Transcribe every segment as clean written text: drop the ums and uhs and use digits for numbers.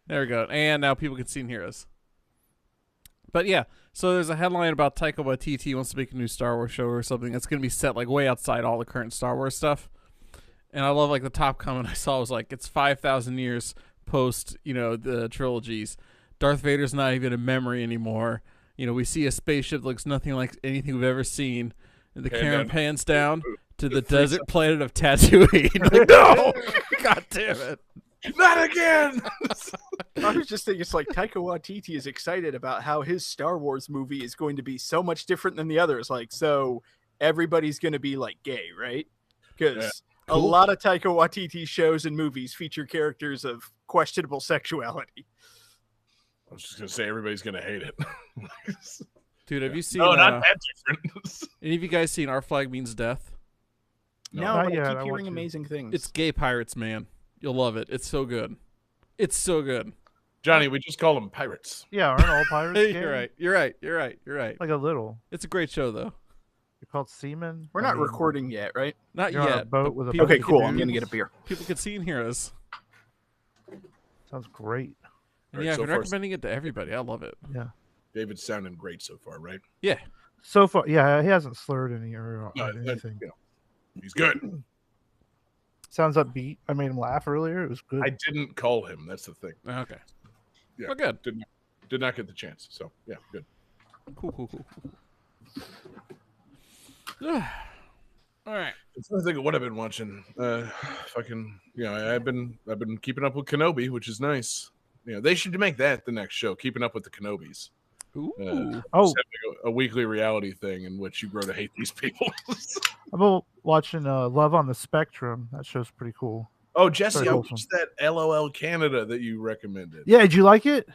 There we go. And now people can see and hear us. But yeah, so there's a headline about Taika Waititi wants to make a new Star Wars show or something that's going to be set like way outside all the current Star Wars stuff. And I love like the top comment I saw was like, it's 5,000 years post, the trilogies. Darth Vader's not even a memory anymore. We see a spaceship that looks nothing like anything we've ever seen. And the camera pans down to the desert planet of Tatooine. Like, no! God damn it. Not again! I was just thinking, it's like Taika Waititi is excited about how his Star Wars movie is going to be so much different than the others. Like, so everybody's going to be like gay, right? Because a lot of Taika Waititi shows and movies feature characters of questionable sexuality. I was just going to say everybody's going to hate it. Dude, have you seen... No, not that different. Any of you guys seen Our Flag Means Death? No, but I keep hearing amazing things. It's gay pirates, man. You'll love it. It's so good. It's so good. Johnny, we just call them pirates. Yeah, aren't all pirates gay? You're right. Like a little. It's a great show, though. You're called seamen? We're not recording yet, right? Not You're on a yet. boat with a Okay, cool. I'm going to get a beer. People can see and hear us. Sounds great. And yeah, I've been recommending it to everybody. I love it. Yeah. David's sounding great so far, right? Yeah. So far, yeah, he hasn't slurred any or anything. He's good. Sounds upbeat. I made him laugh earlier. It was good. I didn't call him. That's the thing. Okay. Yeah. Well, good. Did not get the chance. So yeah, good. Cool. All right. I'm trying to think of what I've been watching. I've been keeping up with Kenobi, which is nice. They should make that the next show. Keeping up with the Kenobis. Ooh. A weekly reality thing in which you grow to hate these people. I've been watching Love on the Spectrum. That show's pretty cool. Oh, Jesse, I watched that LOL Canada that you recommended. Yeah, did you like it?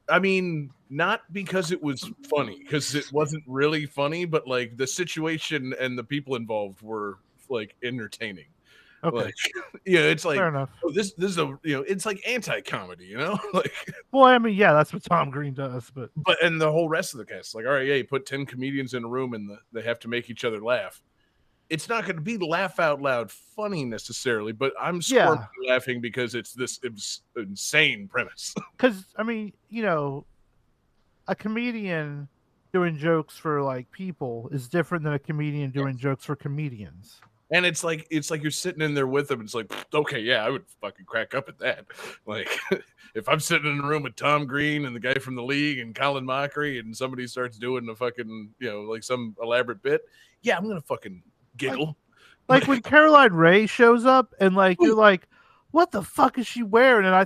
I mean, not because it was funny, because it wasn't really funny, but like the situation and the people involved were like entertaining. Okay. Like, it's like, fair enough. Oh, this is a it's like anti-comedy, like. Well, I mean, yeah, that's what Tom Green does, but and the whole rest of the cast, like, all right, yeah, you put 10 comedians in a room and they have to make each other laugh. It's not going to be laugh out loud funny necessarily, but I'm squirming laughing because it's this insane premise. Because I mean, a comedian doing jokes for like people is different than a comedian doing jokes for comedians. And it's like you're sitting in there with them. It's like, okay, yeah, I would fucking crack up at that. Like, if I'm sitting in a room with Tom Green and the guy from The League and Colin Mockery, and somebody starts doing a fucking, like some elaborate bit, yeah, I'm gonna fucking giggle. Like when Caroline Ray shows up, and like you're like, what the fuck is she wearing? And I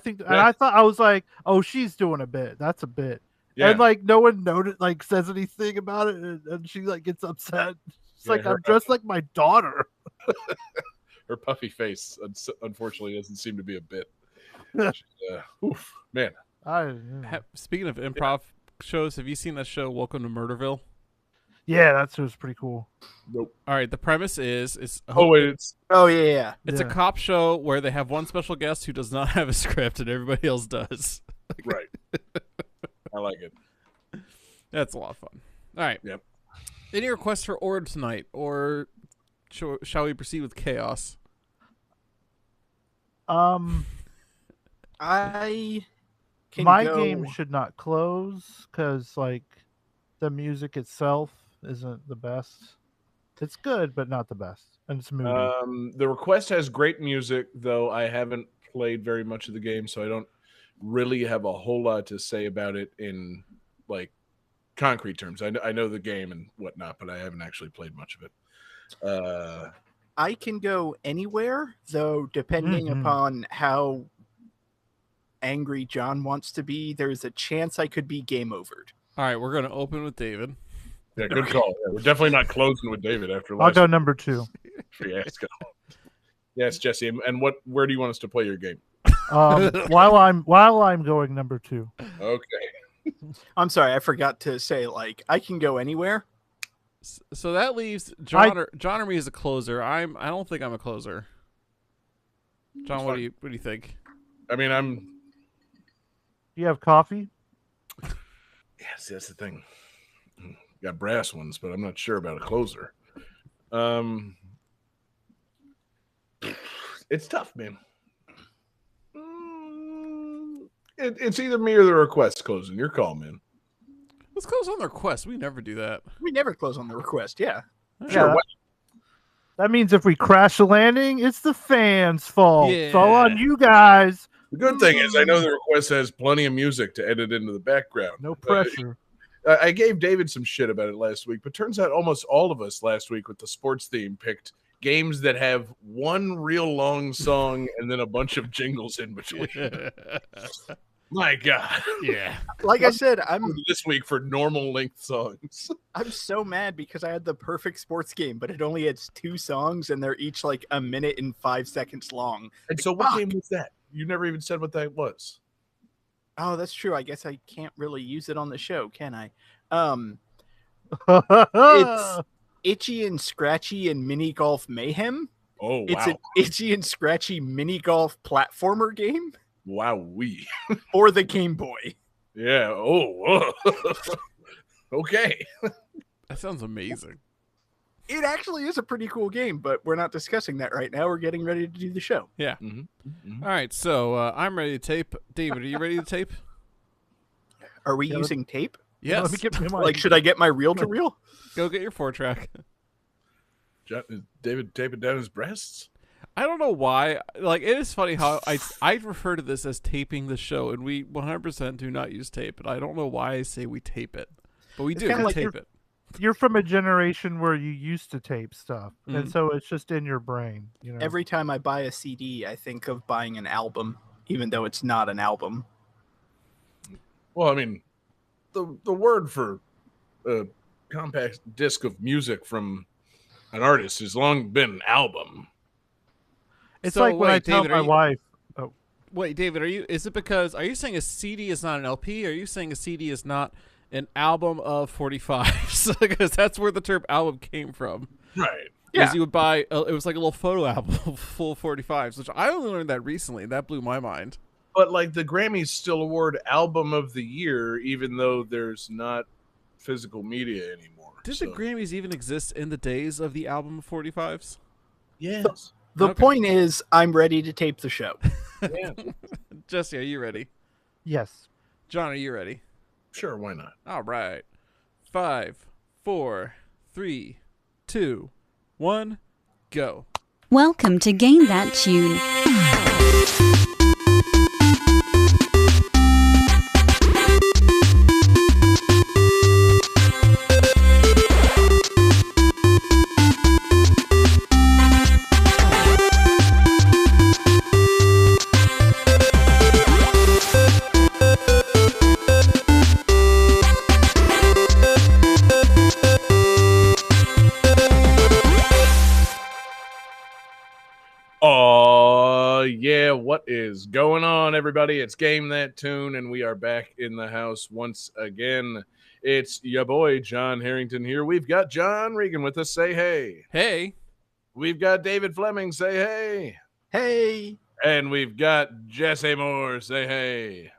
thought I was like, oh, she's doing a bit. That's a bit. Yeah. And like no one says anything about it, and she like gets upset. It's like I'm dressed like my daughter. Her puffy face, unfortunately, doesn't seem to be a bit. Oof, man. Speaking of improv shows, have you seen that show Welcome to Murderville? Yeah, that show's pretty cool. Nope. All right, the premise is it's a cop show where they have one special guest who does not have a script and everybody else does. Right. I like it. That's a lot of fun. All right. Yep. Any requests for order tonight, or shall we proceed with chaos? My game should not close because like the music itself isn't the best. It's good, but not the best, and it's moody. The request has great music, though I haven't played very much of the game, so I don't really have a whole lot to say about it in like concrete terms. I know the game and whatnot, but I haven't actually played much of it. I can go anywhere, though, depending upon how angry John wants to be. There's a chance I could be game overed. All right, we're going to open with David. Yeah, good call. Yeah, we're definitely not closing with David after last. I'll go number 2. Yes, Jesse. And where do you want us to play your game? While I'm going number 2. Okay. I'm sorry, I forgot to say, like, I can go anywhere. So that leaves John or me as a closer. I don't think I'm a closer. John, what do you think? I mean, You have coffee? Yes, that's the thing. Got brass ones, but I'm not sure about a closer. It's tough, man. It's either me or the request closing. Your call, man. Let's close on the request. We never do that. We never close on the request. Yeah. Sure. Yeah, What? that means if we crash a landing, it's the fans' fault. It's all Yeah. on you guys. The good thing is, I know the request has plenty of music to edit into the background. No pressure. I gave David some shit about it last week, but turns out almost all of us last week with the sports theme picked games that have one real long song and then a bunch of jingles in between. My God. Yeah. Like I said, I'm This week for normal length songs. so mad because I had the perfect sports game, but it only has 2 songs and they're each like a minute and 5 seconds long. And so what Fuck. game was that? You never even said what that was. Oh, that's true. I guess I can't really use it on the show, can I? It's Itchy and Scratchy and Mini Golf Mayhem. Oh, It's wow. an Itchy and Scratchy mini golf platformer game Wow-wee. for the Game Boy. Yeah. Oh. Okay. That sounds amazing. It actually is a pretty cool game, but we're not discussing that right now. We're getting ready to do the show. Mhm. All right, so I'm ready to tape. David, are you ready to tape? Are we Yeah, using tape? Yes. Let me get my Like, should I get my reel to reel? Go get your 4-track. Is David taping down his breasts? I don't know why. Like, it is funny how I refer to this as taping the show, and we 100% do not use tape. And I don't know why I say we tape it, but we It's do. kinda We like tape it. You're from a generation where you used to tape stuff, Mhm. and so it's just in your brain. You know, Every time I buy a CD, I think of buying an album, even though it's not an album. Well, I mean, the word for a compact disc of music from an artist has long been album. it's So, like when I wait, tell David, my are you- wife, Wait, David, are you saying a CD is not an LP? Or are you saying a CD is not an album of 45s? Because that's where the term album came from. Right. Yeah. Because you would buy, it was like a little photo album of full 45s, which I only learned that recently. That blew my mind. But like the Grammys still award album of the year, even though there's not physical media anymore. Did So, the Grammys even exist in the days of the album of 45s? yes. The Okay. point is, I'm ready to tape the show. Yeah. Jesse, are you ready? yes, John, are you ready? Sure, why not? All right. 5, 4, 3, 2, 1, go. Welcome to Gain That Tune. Oh, yeah. What is going on, everybody? It's Game That Tune, and we are back in the house once again. It's your boy, John Harrington here. We've got John Regan with us. Say hey. Hey. We've got David Fleming. Say hey. Hey, And we've got Jesse Moore. Say hey.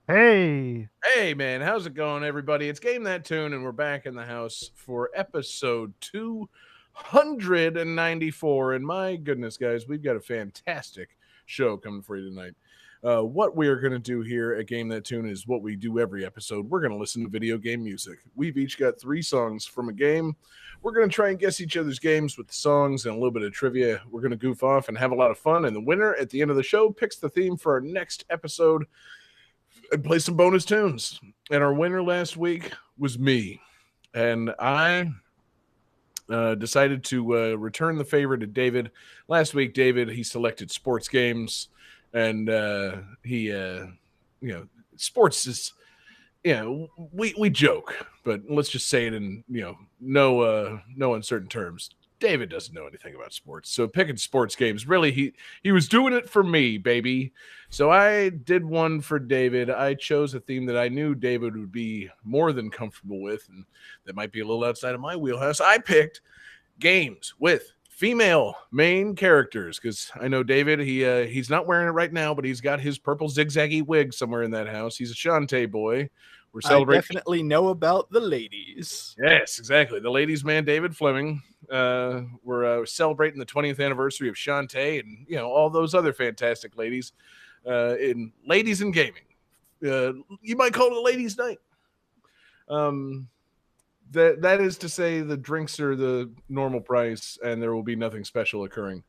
hey, Hey, man. How's it going, everybody? It's Game That Tune, and we're back in the house for episode 294. And my goodness, guys, we've got a fantastic show coming for you tonight. What we are going to do here at Game That Tune is what we do every episode. We're going to listen to video game music. We've each got 3 songs from a game. We're going to try and guess each other's games with the songs and a little bit of trivia. We're going to goof off and have a lot of fun. And the winner at the end of the show picks the theme for our next episode and play some bonus tunes. And our winner last week was me. And I decided to return the favor to David. Last week, David, he selected sports games. And sports is, we joke, but let's just say it in, no uncertain terms. David doesn't know anything about sports. So picking sports games, really, he was doing it for me, baby. So I did one for David. I chose a theme that I knew David would be more than comfortable with, and that might be a little outside of my wheelhouse. I picked games with female main characters, because I know David, he's not wearing it right now, but he's got his purple zigzaggy wig somewhere in that house. He's a Shantae boy. We're I celebrating. definitely know about the ladies. Yes, exactly. The ladies' man, David Fleming. We're celebrating the 20th anniversary of Shantae and, all those other fantastic ladies. in ladies in gaming. You might call it a ladies' night. That is to say, the drinks are the normal price, and there will be nothing special occurring.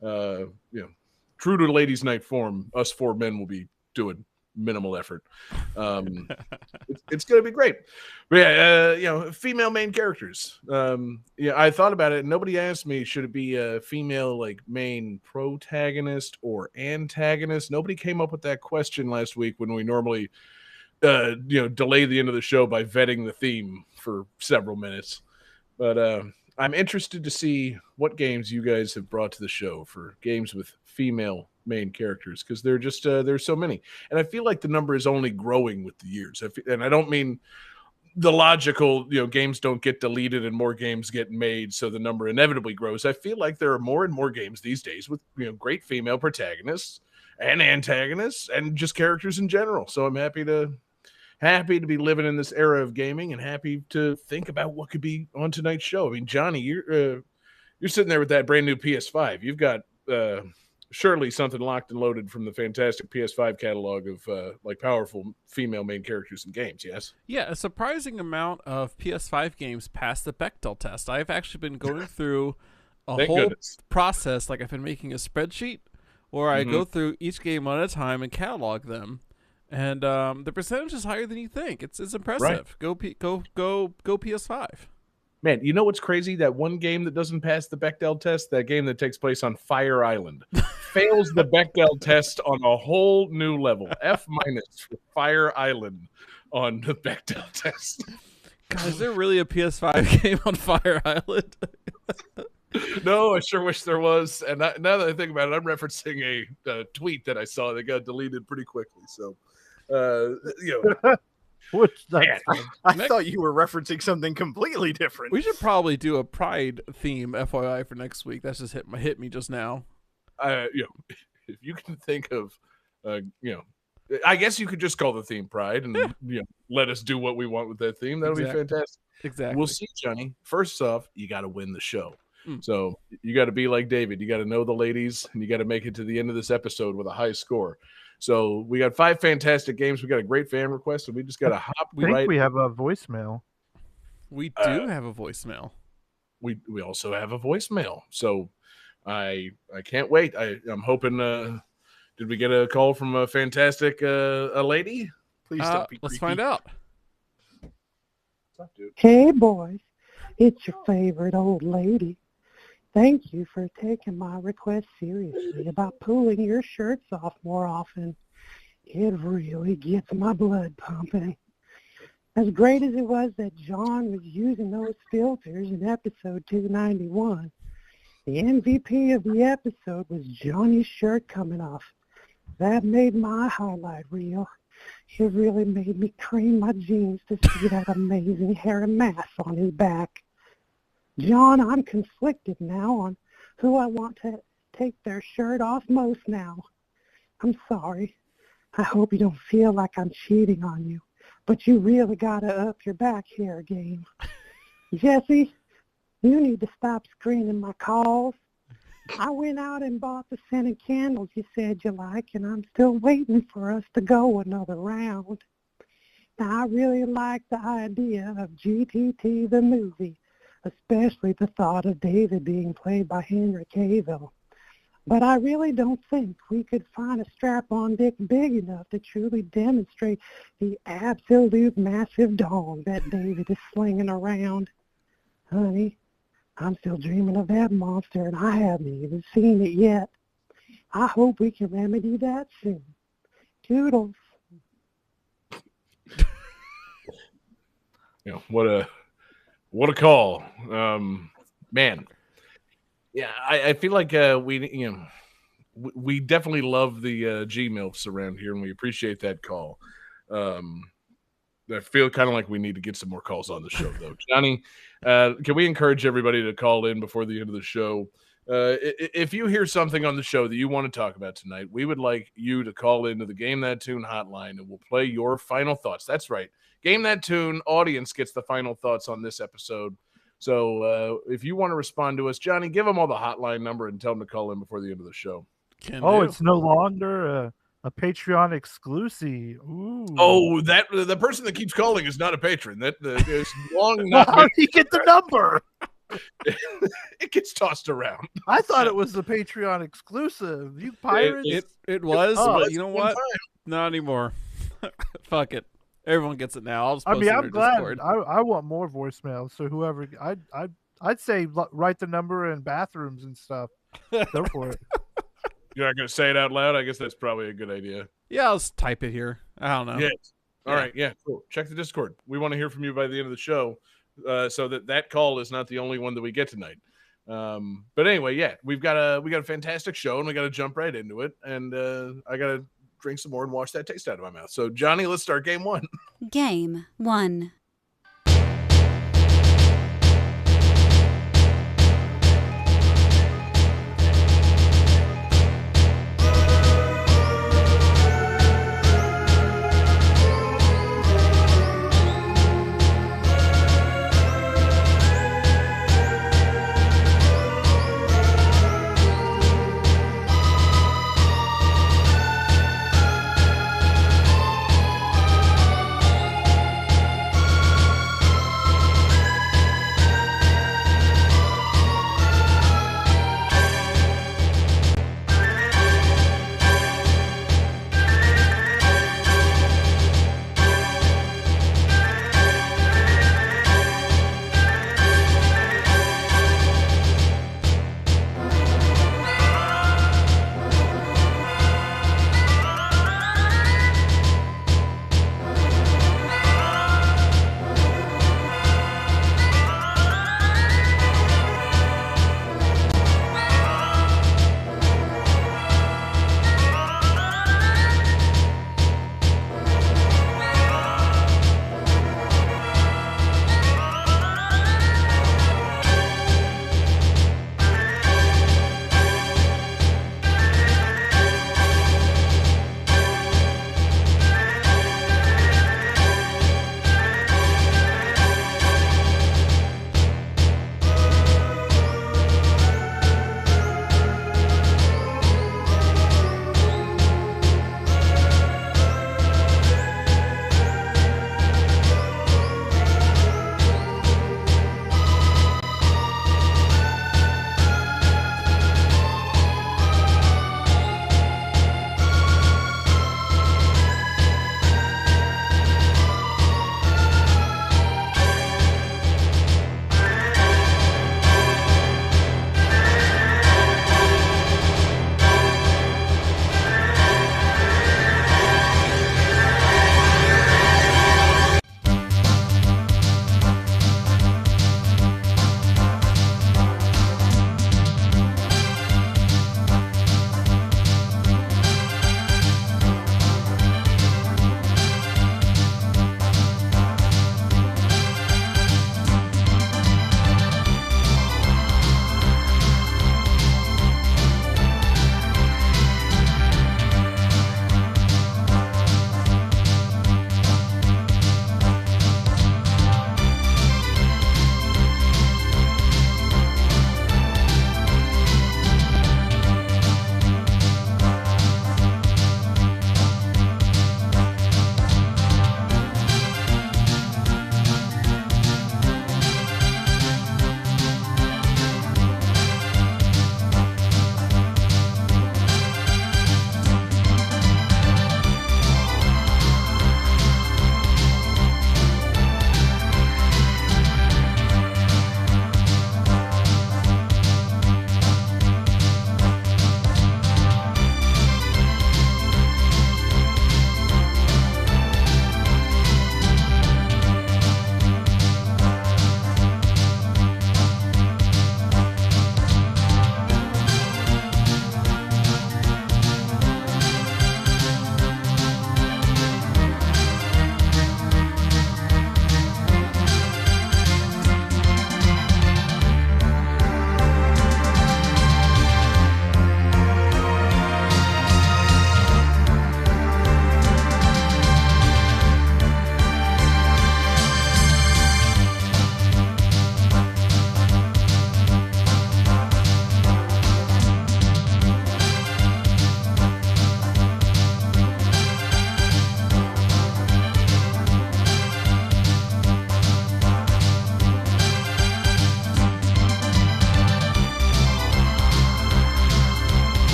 True to ladies' night form, us 4 men will be doing minimal effort. It's going to be great. But yeah, female main characters. I thought about it, and nobody asked me, should it be a female like main protagonist or antagonist? Nobody came up with that question last week when we normally delay the end of the show by vetting the theme for several minutes. But I'm interested to see what games you guys have brought to the show for games with female main characters, because they're just there's so many, and I feel like the number is only growing with the years. And I don't mean the logical, games don't get deleted and more games get made, so the number inevitably grows. I feel like there are more and more games these days with great female protagonists and antagonists and just characters in general. So I'm happy to be living in this era of gaming, and happy to think about what could be on tonight's show. I mean, Johnny, you're sitting there with that brand new PS5. You've got surely something locked and loaded from the fantastic PS5 catalog of powerful female main characters in games. Yes. Yeah, a surprising amount of PS5 games passed the Bechdel test. I've actually been going through a whole process, like I've been making a spreadsheet where I go through each game one at a time and catalog them. And the percentage is higher than you think. It's impressive. Right. Go PS5. Man, you know what's crazy? That one game that doesn't pass the Bechdel test, that game that takes place on Fire Island, fails the Bechdel test on a whole new level. F- for Fire Island on the Bechdel test. God, is there really a PS5 game on Fire Island? No, I sure wish there was. And now that I think about it, I'm referencing a tweet that I saw that got deleted pretty quickly. So, Which I thought you were referencing something completely different. We should probably do a Pride theme, FYI, for next week. That's just hit me just now. If you can think of, I guess you could just call the theme Pride, and let us do what we want with that theme. That'll be fantastic. Exactly. We'll see, Johnny. First off, you got to win the show. So you got to be like David. You got to know the ladies, and you got to make it to the end of this episode with a high score. So we got 5 fantastic games. We got a great fan request, and we just got to hop right. I think we have a voicemail. We do have a voicemail. We also have a voicemail. So I can't wait. I'm hoping. Did we get a call from a fantastic a lady? Please don't be let's creepy. find out. What's up, dude? Hey, boys. It's your favorite old lady. Thank you for taking my request seriously about pulling your shirts off more often. It really gets my blood pumping. As great as it was that John was using those filters in episode 291, the MVP of the episode was Johnny's shirt coming off. That made my highlight reel. It really made me cream my jeans to see that amazing hairy mass on his back. John, I'm conflicted now on who I want to take their shirt off most now. I'm sorry. I hope you don't feel like I'm cheating on you, but you really got to up your back hair game. Jesse, you need to stop screening my calls. I went out and bought the scented candles you said you like, and I'm still waiting for us to go another round. Now, I really like the idea of GTT the movie, especially the thought of David being played by Henry Cavill. But I really don't think we could find a strap-on dick big enough to truly demonstrate the absolute massive dong that David is slinging around. Honey, I'm still dreaming of that monster, and I haven't even seen it yet. I hope we can remedy that soon. Toodles. What a call. Man. Yeah, I feel like we definitely love the G-MILFs around here, and we appreciate that call. I feel kind of like we need to get some more calls on the show, though. Johnny, can we encourage everybody to call in before the end of the show? If you hear something on the show that you want to talk about tonight, we would like you to call into the Game That Tune hotline, and we'll play your final thoughts. That's right. Game That Tune audience gets the final thoughts on this episode. So if you want to respond to us, Johnny, give them all the hotline number and tell them to call in before the end of the show. It's no longer A Patreon exclusive. Ooh. Oh, that the person that keeps calling is not a patron. That is long Well, not. how did he get the number? It gets tossed around. I thought it was the Patreon exclusive. You pirates. It was, Oh, but you know one what? time. Not anymore. Fuck it. Everyone gets it now. I'll just I post mean, it in I'm our glad. Discord. I want more voicemails. So whoever, I'd say write the number in bathrooms and stuff. Go for it. You're not going to say it out loud? I guess that's probably a good idea. Yeah, I'll just type it here. I don't know. Yes. All Yeah. right. Yeah. Cool. Check the Discord. We want to hear from you by the end of the show, so that call is not the only one that we get tonight. But anyway, yeah, we got a fantastic show, and we got to jump right into it. And I got to drink some more and wash that taste out of my mouth. So, Johnny, let's start game one. Game 1.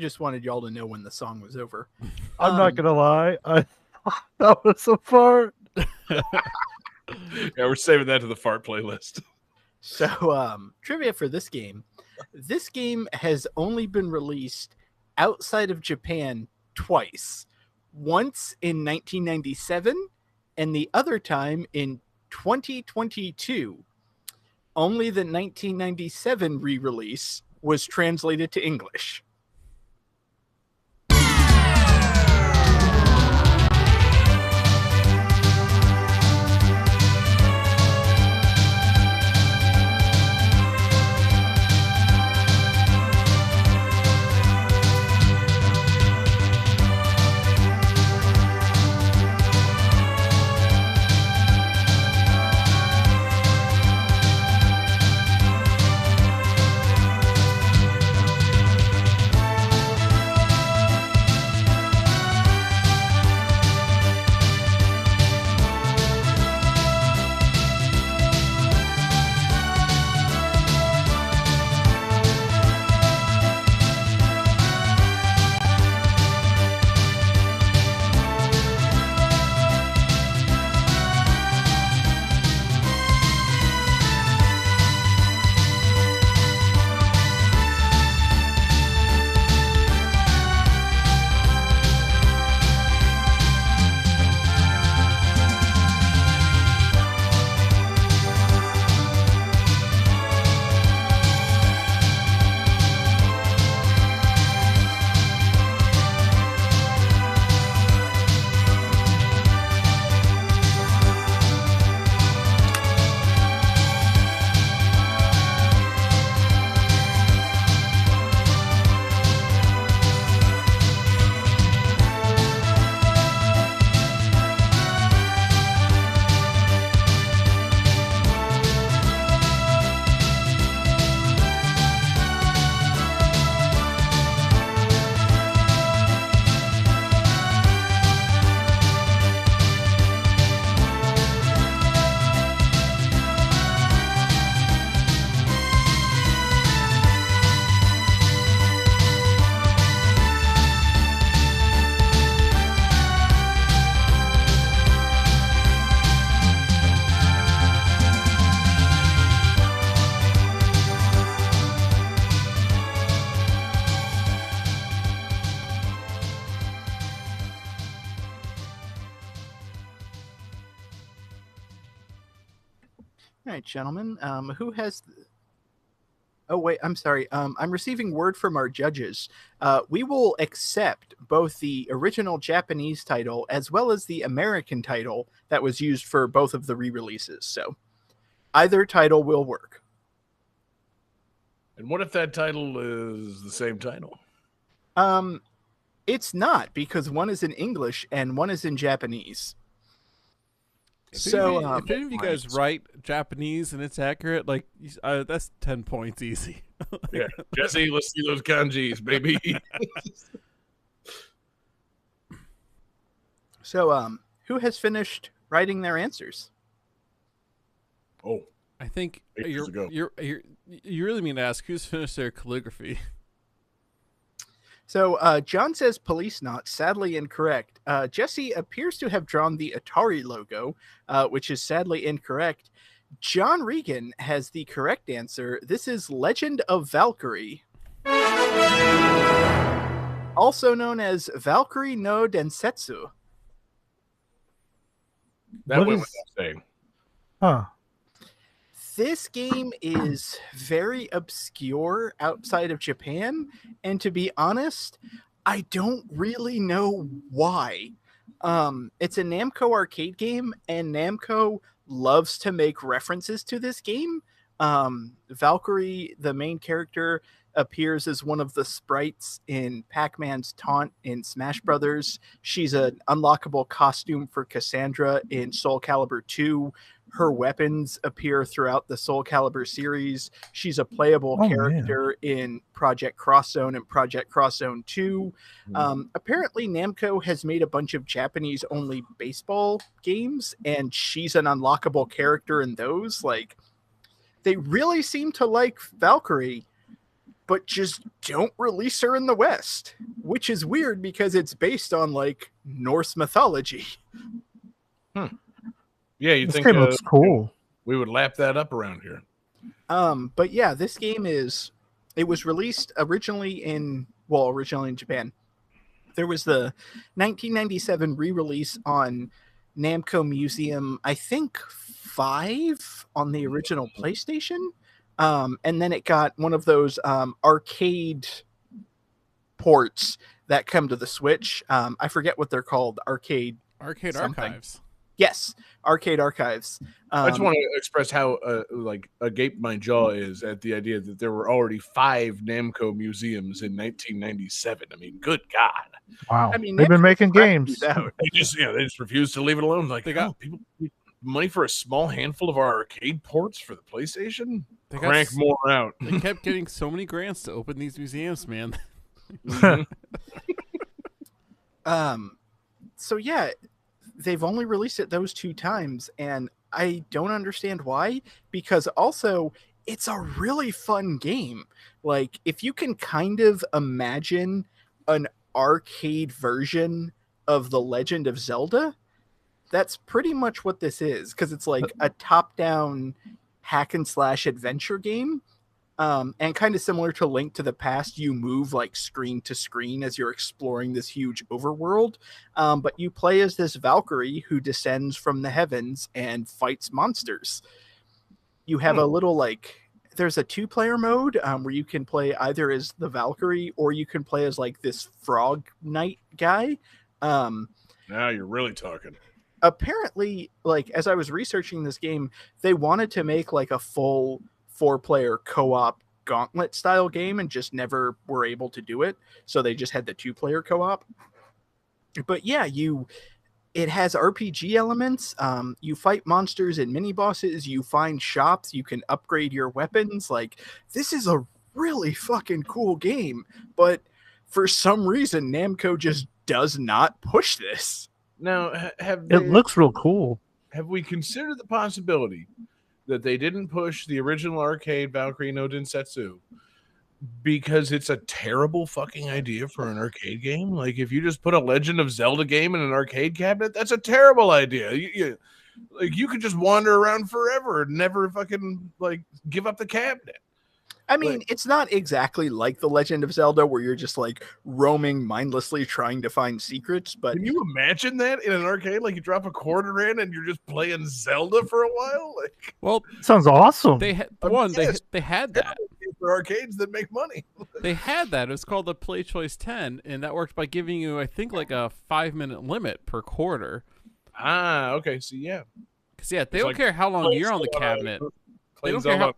just wanted y'all to know when the song was over. I'm not gonna lie. That was a fart. Yeah, we're saving that to the fart playlist. So, trivia for this game. This game has only been released outside of Japan twice. Once in 1997 and the other time in 2022. Only the 1997 re-release was translated to English. All right, gentlemen. Who has? Oh wait, I'm sorry. I'm receiving word from our judges. We will accept both the original Japanese title as well as the American title that was used for both of the re-releases. So either title will work. And what if that title is the same title? It's not, because one is in English and one is in Japanese. If any of you guys write Japanese and it's accurate, like that's 10 points easy. Yeah, Jesse, let's see those kanjis, baby. So, who has finished writing their answers? Oh, I think 8 years ago. you really mean to ask who's finished their calligraphy? So, John says police knot, sadly incorrect. Jesse appears to have drawn the Atari logo, which is sadly incorrect. John Regan has the correct answer. This is Legend of Valkyrie. Also known as Valkyrie no Densetsu. That went without saying. Huh. This game is very obscure outside of Japan, and to be honest, I don't really know why. It's a Namco arcade game, and Namco loves to make references to this game. Valkyrie, the main character, appears as one of the sprites in Pac-Man's Taunt in Smash Brothers. She's an unlockable costume for Cassandra in Soul Calibur 2. Her weapons appear throughout the Soul Calibur series. She's a playable character in Project Cross Zone and Project Cross Zone 2. Apparently, Namco has made a bunch of Japanese-only baseball games, and she's an unlockable character in those. Like, they really seem to like Valkyrie. but just don't release her in the West, which is weird because it's based on like Norse mythology. Yeah, you This think game looks cool. we would lap that up around here? But yeah, this game it was released originally in Japan. There was the 1997 re-release on Namco Museum, I think 5 on the original PlayStation. And then it got one of those arcade ports that come to the Switch. I forget what they're called. Arcade something. Archives. Yes, Arcade Archives. I just want to express how like agape my jaw is at the idea that there were already 5 Namco museums in 1997. I mean, good God! Wow. I mean, They've been Namco making cracked games. these out. They just refused to leave it alone. Like They got- people need money for a small handful of our arcade ports for the PlayStation. They got Crank s- more out. They kept getting so many grants to open these museums, man. Mhm. So yeah, they've only released it those 2 times, and I don't understand why, because also it's a really fun game. Like, if you can kind of imagine an arcade version of The Legend of Zelda, that's pretty much what this is, because it's like a top-down hack and slash adventure game. And kind of similar to Link to the Past, you move like screen to screen as you're exploring this huge overworld. But you play as this Valkyrie who descends from the heavens and fights monsters. You have a little there's a 2-player mode where you can play either as the Valkyrie or you can play as like this frog knight guy. Now you're really talking. Apparently, like as I was researching this game, they wanted to make like a full 4-player co-op gauntlet style game and just never were able to do it, so they just had the 2-player co-op. But yeah, it has RPG elements. You fight monsters and mini bosses, you find shops, you can upgrade your weapons. Like, this is a really fucking cool game, but for some reason Namco just does not push this. Now, It looks real cool. have we considered the possibility that they didn't push the original arcade Valkyrie no Densetsu because it's a terrible fucking idea for an arcade game? Like, if you just put a Legend of Zelda game in an arcade cabinet, that's a terrible idea. You could just wander around forever and never fucking like give up the cabinet. I mean, it's not exactly like The Legend of Zelda where you're just like roaming mindlessly trying to find secrets, but Can you imagine that in an arcade? Like, you drop a quarter in and you're just playing Zelda for a while. Like, Well, Sounds awesome. they had yes. they had that. for arcades that make money. They had that. It was called the Play Choice 10, and that worked by giving you, I think, like a 5-minute limit per quarter. Ah, okay. So yeah, Because yeah, they It's don't like care how long you're on the cabinet. They don't care how.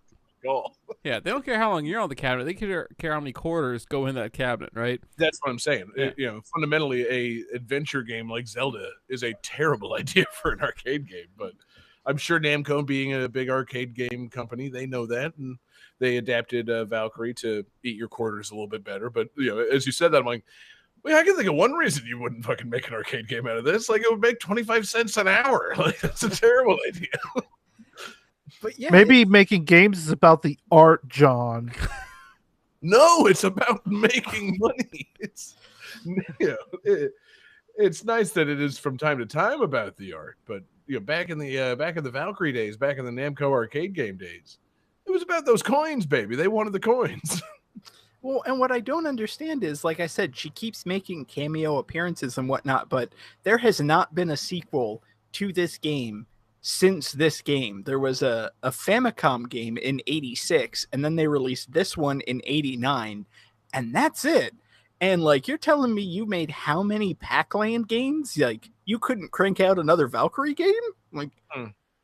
Yeah, they don't care how long you're on the cabinet. They care how many quarters go in that cabinet, right? That's what I'm saying. Yeah. Fundamentally, a adventure game like Zelda is a terrible idea for an arcade game. But I'm sure Namco, being a big arcade game company, they know that, and they adapted Valkyrie to eat your quarters a little bit better. But as you said that, I'm like, well, I can think of one reason you wouldn't fucking make an arcade game out of this. Like, it would make 25 cents an hour. Like, that's a terrible idea. but yeah, Maybe making games is about the art, John. No, it's about making money. It's it's nice that it is from time to time about the art, but back in the Valkyrie days, back in the Namco arcade game days, it was about those coins, baby. They wanted the coins. Well, and what I don't understand is, like I said, she keeps making cameo appearances and whatnot, but there has not been a sequel to this game since this game. There was a Famicom game in 86, and then they released this one in 89, and that's it. And like, you're telling me you made how many Pac-Land games? Like, you couldn't crank out another Valkyrie game? Like,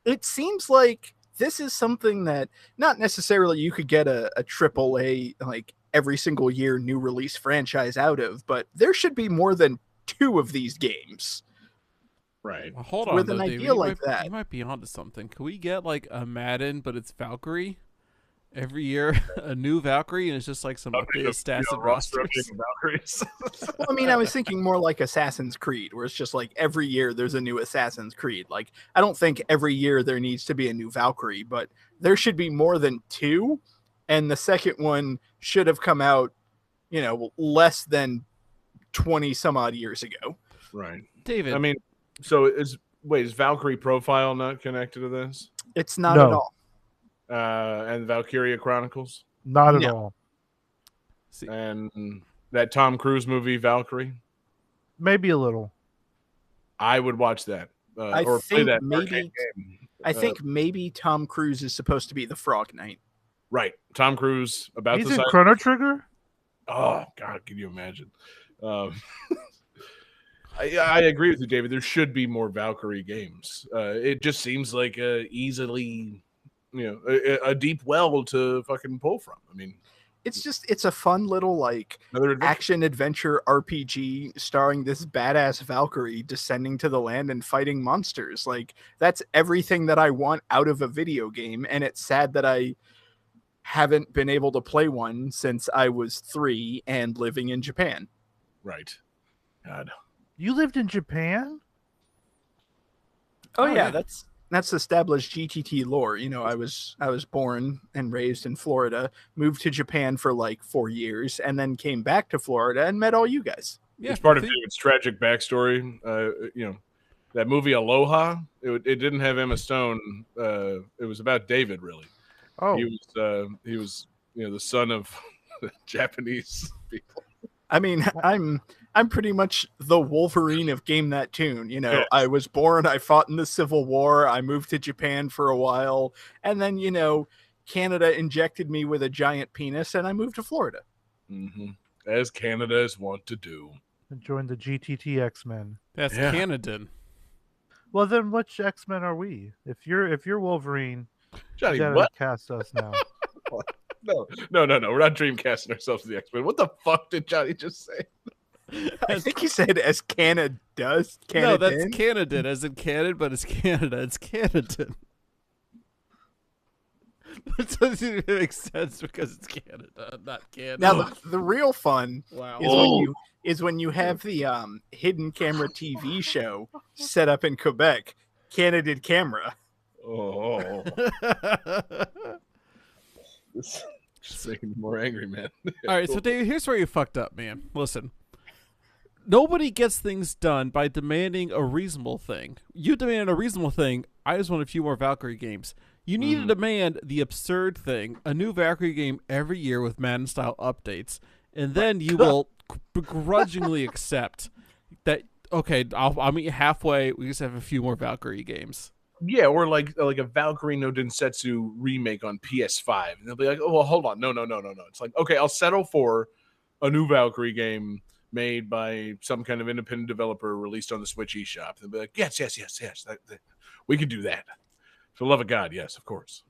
It seems like this is something that not necessarily you could get a AAA, like, every single year new release franchise out of, but there should be more than 2 of these games. Right. Well, hold on, With an though, David. idea like that. You might be onto something. Can we get like a Madden, but it's Valkyrie? Every year, a new Valkyrie, and it's just like some updated stats and rosters. Valkyries. Well, I mean, I was thinking more like Assassin's Creed, where it's just like every year there's a new Assassin's Creed. Like, I don't think every year there needs to be a new Valkyrie, but there should be more than 2. and the second one should have come out, less than 20 some odd years ago. Right. David. I mean, so is Valkyrie Profile not connected to this? It's not No. at all. And Valkyria Chronicles? Not at No. all. See, And that Tom Cruise movie, Valkyrie? Maybe a little. I would watch that. I Or play think that maybe- arcade game. I think maybe Tom Cruise is supposed to be the Frog Knight. Right. Tom Cruise about He's the in size. Chrono Trigger? Oh God, can you imagine? I agree with you, David. There should be more Valkyrie games. It just seems like easily, a deep well to fucking pull from. I mean, It's a fun little like another adventure. action adventure RPG starring this badass Valkyrie descending to the land and fighting monsters. Like that's everything that I want out of a video game, and it's sad that I haven't been able to play one since I was 3 and living in Japan. Right. God. You lived in Japan? Oh, yeah. yeah, that's established GTT lore. I was born and raised in Florida, moved to Japan for like 4 years, and then came back to Florida and met all you guys. yeah, It's part of see? David's tragic backstory. That movie Aloha. It didn't have Emma Stone. It was about David, really. Oh, He was the son of Japanese people. I mean, I'm pretty much the Wolverine of Game That Tune. Yeah. I was born, I fought in the Civil War, I moved to Japan for a while, and then, Canada injected me with a giant penis and I moved to Florida. Mm-hmm. As Canada is wont to do. and joined the GTT X-Men. That's Yeah. Canada. Well, then which X-Men are we? If you're Wolverine, Johnny, you gotta what? cast us now. No. We're not dreamcasting ourselves to the X-Men. What the fuck did Johnny just say? I think he said as Canada does. No, that's Canadan. Canada, as in Canada, but it's Canada. It's Canada. That doesn't even make sense because it's Canada, not Canada. Now the real fun wow. is when you have the hidden camera TV show set up in Quebec, Candid Camera. Oh, this just making me more angry, man. All right, so David, here's where you fucked up, man. Listen, nobody gets things done by demanding a reasonable thing. You demanded a reasonable thing. I just want a few more Valkyrie games. You need to demand the absurd thing, a new Valkyrie game every year with Madden-style updates, and then you will begrudgingly accept that, okay, I'll meet you halfway. We just have a few more Valkyrie games. Yeah, or like a Valkyrie no Densetsu remake on PS5, and they'll be like, "Oh, well, hold on, no." It's like, okay, I'll settle for a new Valkyrie game made by some kind of independent developer released on the Switch eShop. They'll be like, yes, we could do that. For the love of God, yes, of course.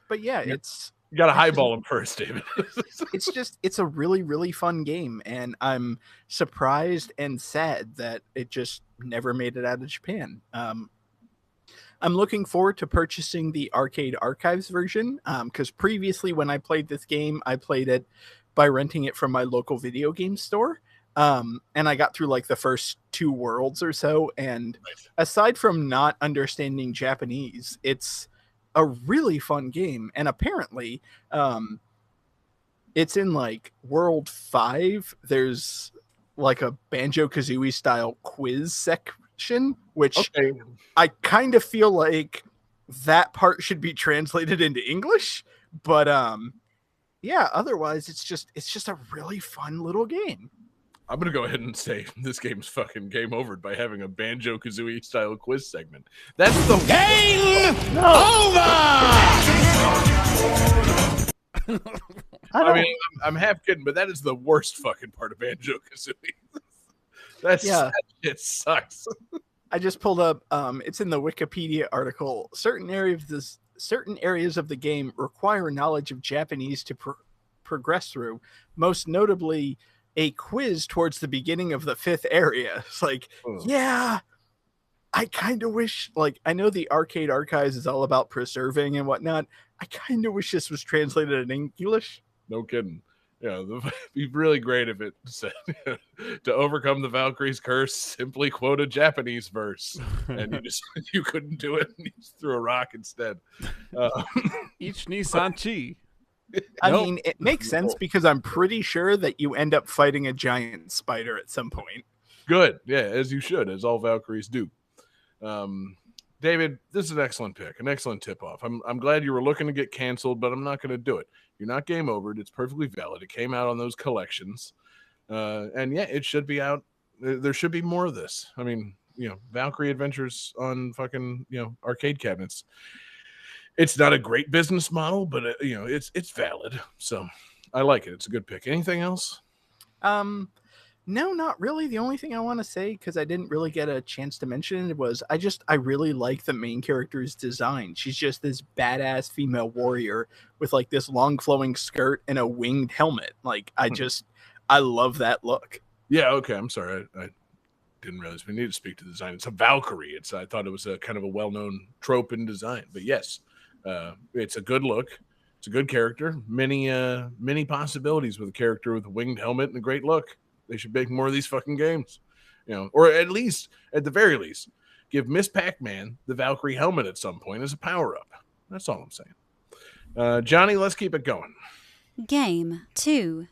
But yeah, Yeah. it's You got to highball him first, David. it's a really, really fun game, and I'm surprised and sad that it just never made it out of Japan. I'm looking forward to purchasing the Arcade Archives version, because previously when I played this game, I played it by renting it from my local video game store. And I got through like the first 2 worlds or so, and aside from not understanding Japanese, it's a really fun game. And apparently, it's in like World 5. There's like a Banjo-Kazooie style quiz section, which Okay. I kind of feel like that part should be translated into English, but yeah, otherwise it's just a really fun little game. I'm going to go ahead and say this game's fucking game over by having a Banjo-Kazooie style quiz segment. That's the I mean, I'm half kidding, but that is the worst fucking part of Banjo-Kazooie. Yeah. That shit sucks. I just pulled up it's in the Wikipedia article. Certain areas of the game require knowledge of Japanese to progress through, most notably a quiz towards the beginning of the 5th area. It's like, yeah, I kind of wish, like, I know the Arcade Archives is all about preserving and whatnot. I kind of wish this was translated in English. No kidding. It'd be really great if it said to overcome the Valkyrie's curse, simply quote a Japanese verse, and you couldn't do it, and you just threw a rock instead. Each Nissan Chi. I Nope. mean, it makes sense because I'm pretty sure that you end up fighting a giant spider at some point. Good, yeah, as you should, as all Valkyries do. David, this is an excellent pick, an excellent tip-off. I'm glad you were looking to get canceled, but I'm not going to do it. You're not game overed. It's perfectly valid. It came out on those collections. And yeah, it should be out. There should be more of this. I mean, Valkyrie Adventures on fucking, arcade cabinets. It's not a great business model, but it's valid. So I like it. It's a good pick. Anything else? No, not really. The only thing I want to say, because I didn't really get a chance to mention it, was I really like the main character's design. She's just this badass female warrior with like this long flowing skirt and a winged helmet. Like I love that look. Yeah, okay. I'm sorry. I didn't realize we need to speak to the design. It's a Valkyrie. I thought it was a kind of a well-known trope in design. But yes, it's a good look. It's a good character. Many possibilities with a character with a winged helmet and a great look. They should make more of these fucking games, or at the very least, give Miss Pac-Man the Valkyrie helmet at some point as a power-up. That's all I'm saying. Johnny, let's keep it going. Game 2.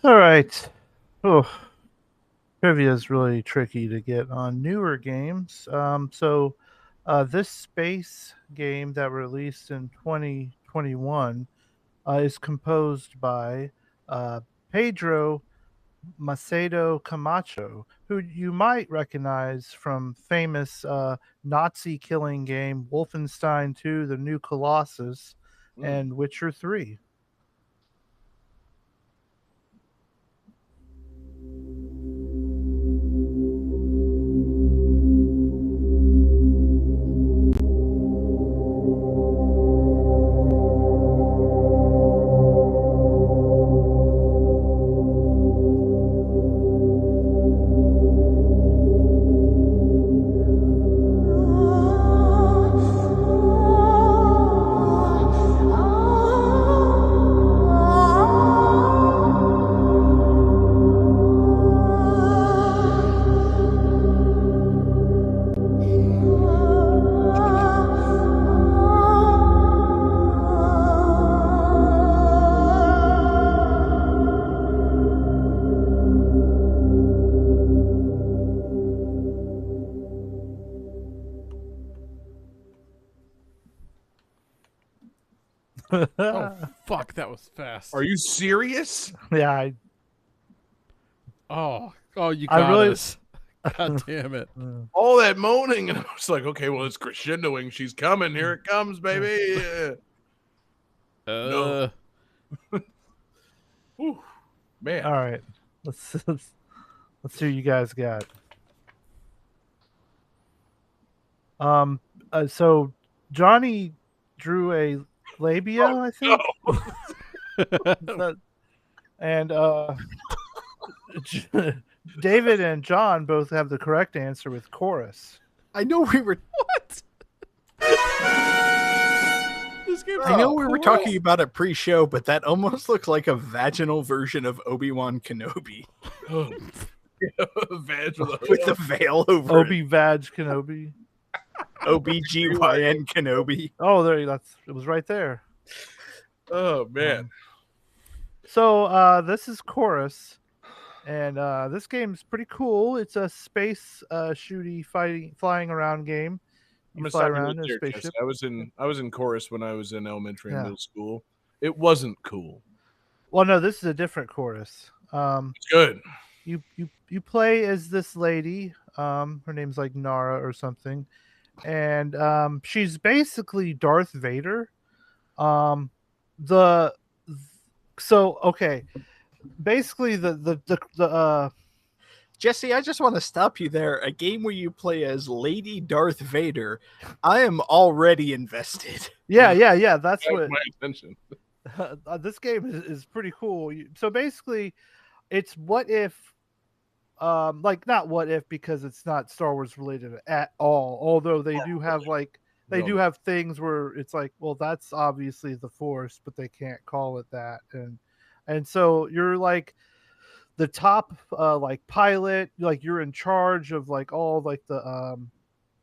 All right. Oh, trivia is really tricky to get on newer games. This space game that released in 2021 is composed by Pedro Macedo Camacho, who you might recognize from famous Nazi killing game Wolfenstein 2: The New Colossus and Witcher 3. Oh fuck, that was fast. Are you serious? Yeah, Oh, you I got really- us. God damn it. All that moaning, and I was like, okay, well, it's crescendoing. She's coming. Here it comes, baby. No. Whew. Man. All right. Let's see what you guys got. So Johnny drew a labia, I think. And David and John both have the correct answer with chorus. I know we were. What? This game's I know not we were cool. talking about it pre-show, but that almost looks like a vaginal version of Obi-Wan Kenobi Vaginal. with the veil over Obi Vag Kenobi. OBGYN Kenobi. Oh, it was right there. Oh, man. So this is chorus, and this game's pretty cool. It's a space shooty flying around game. I'm You gonna fly stop you around right in a there, spaceship. Jesse. I was in chorus when I was in elementary and Yeah. middle school. It wasn't cool. Well, no, this is a different chorus. It's good. You play as this lady. Her name's like Nara or something, and she's basically Darth Vader. Basically the Jesse, I just want to stop you there. A game where you play as Lady Darth Vader. I am already invested. yeah. That's That what was my attention. this game is pretty cool. So basically, it's what if, like not what if because it's not Star Wars related at all. Although they do have do have things where it's like, well, that's obviously the Force, but they can't call it that, and so you're like the top like pilot, like you're in charge of like all like the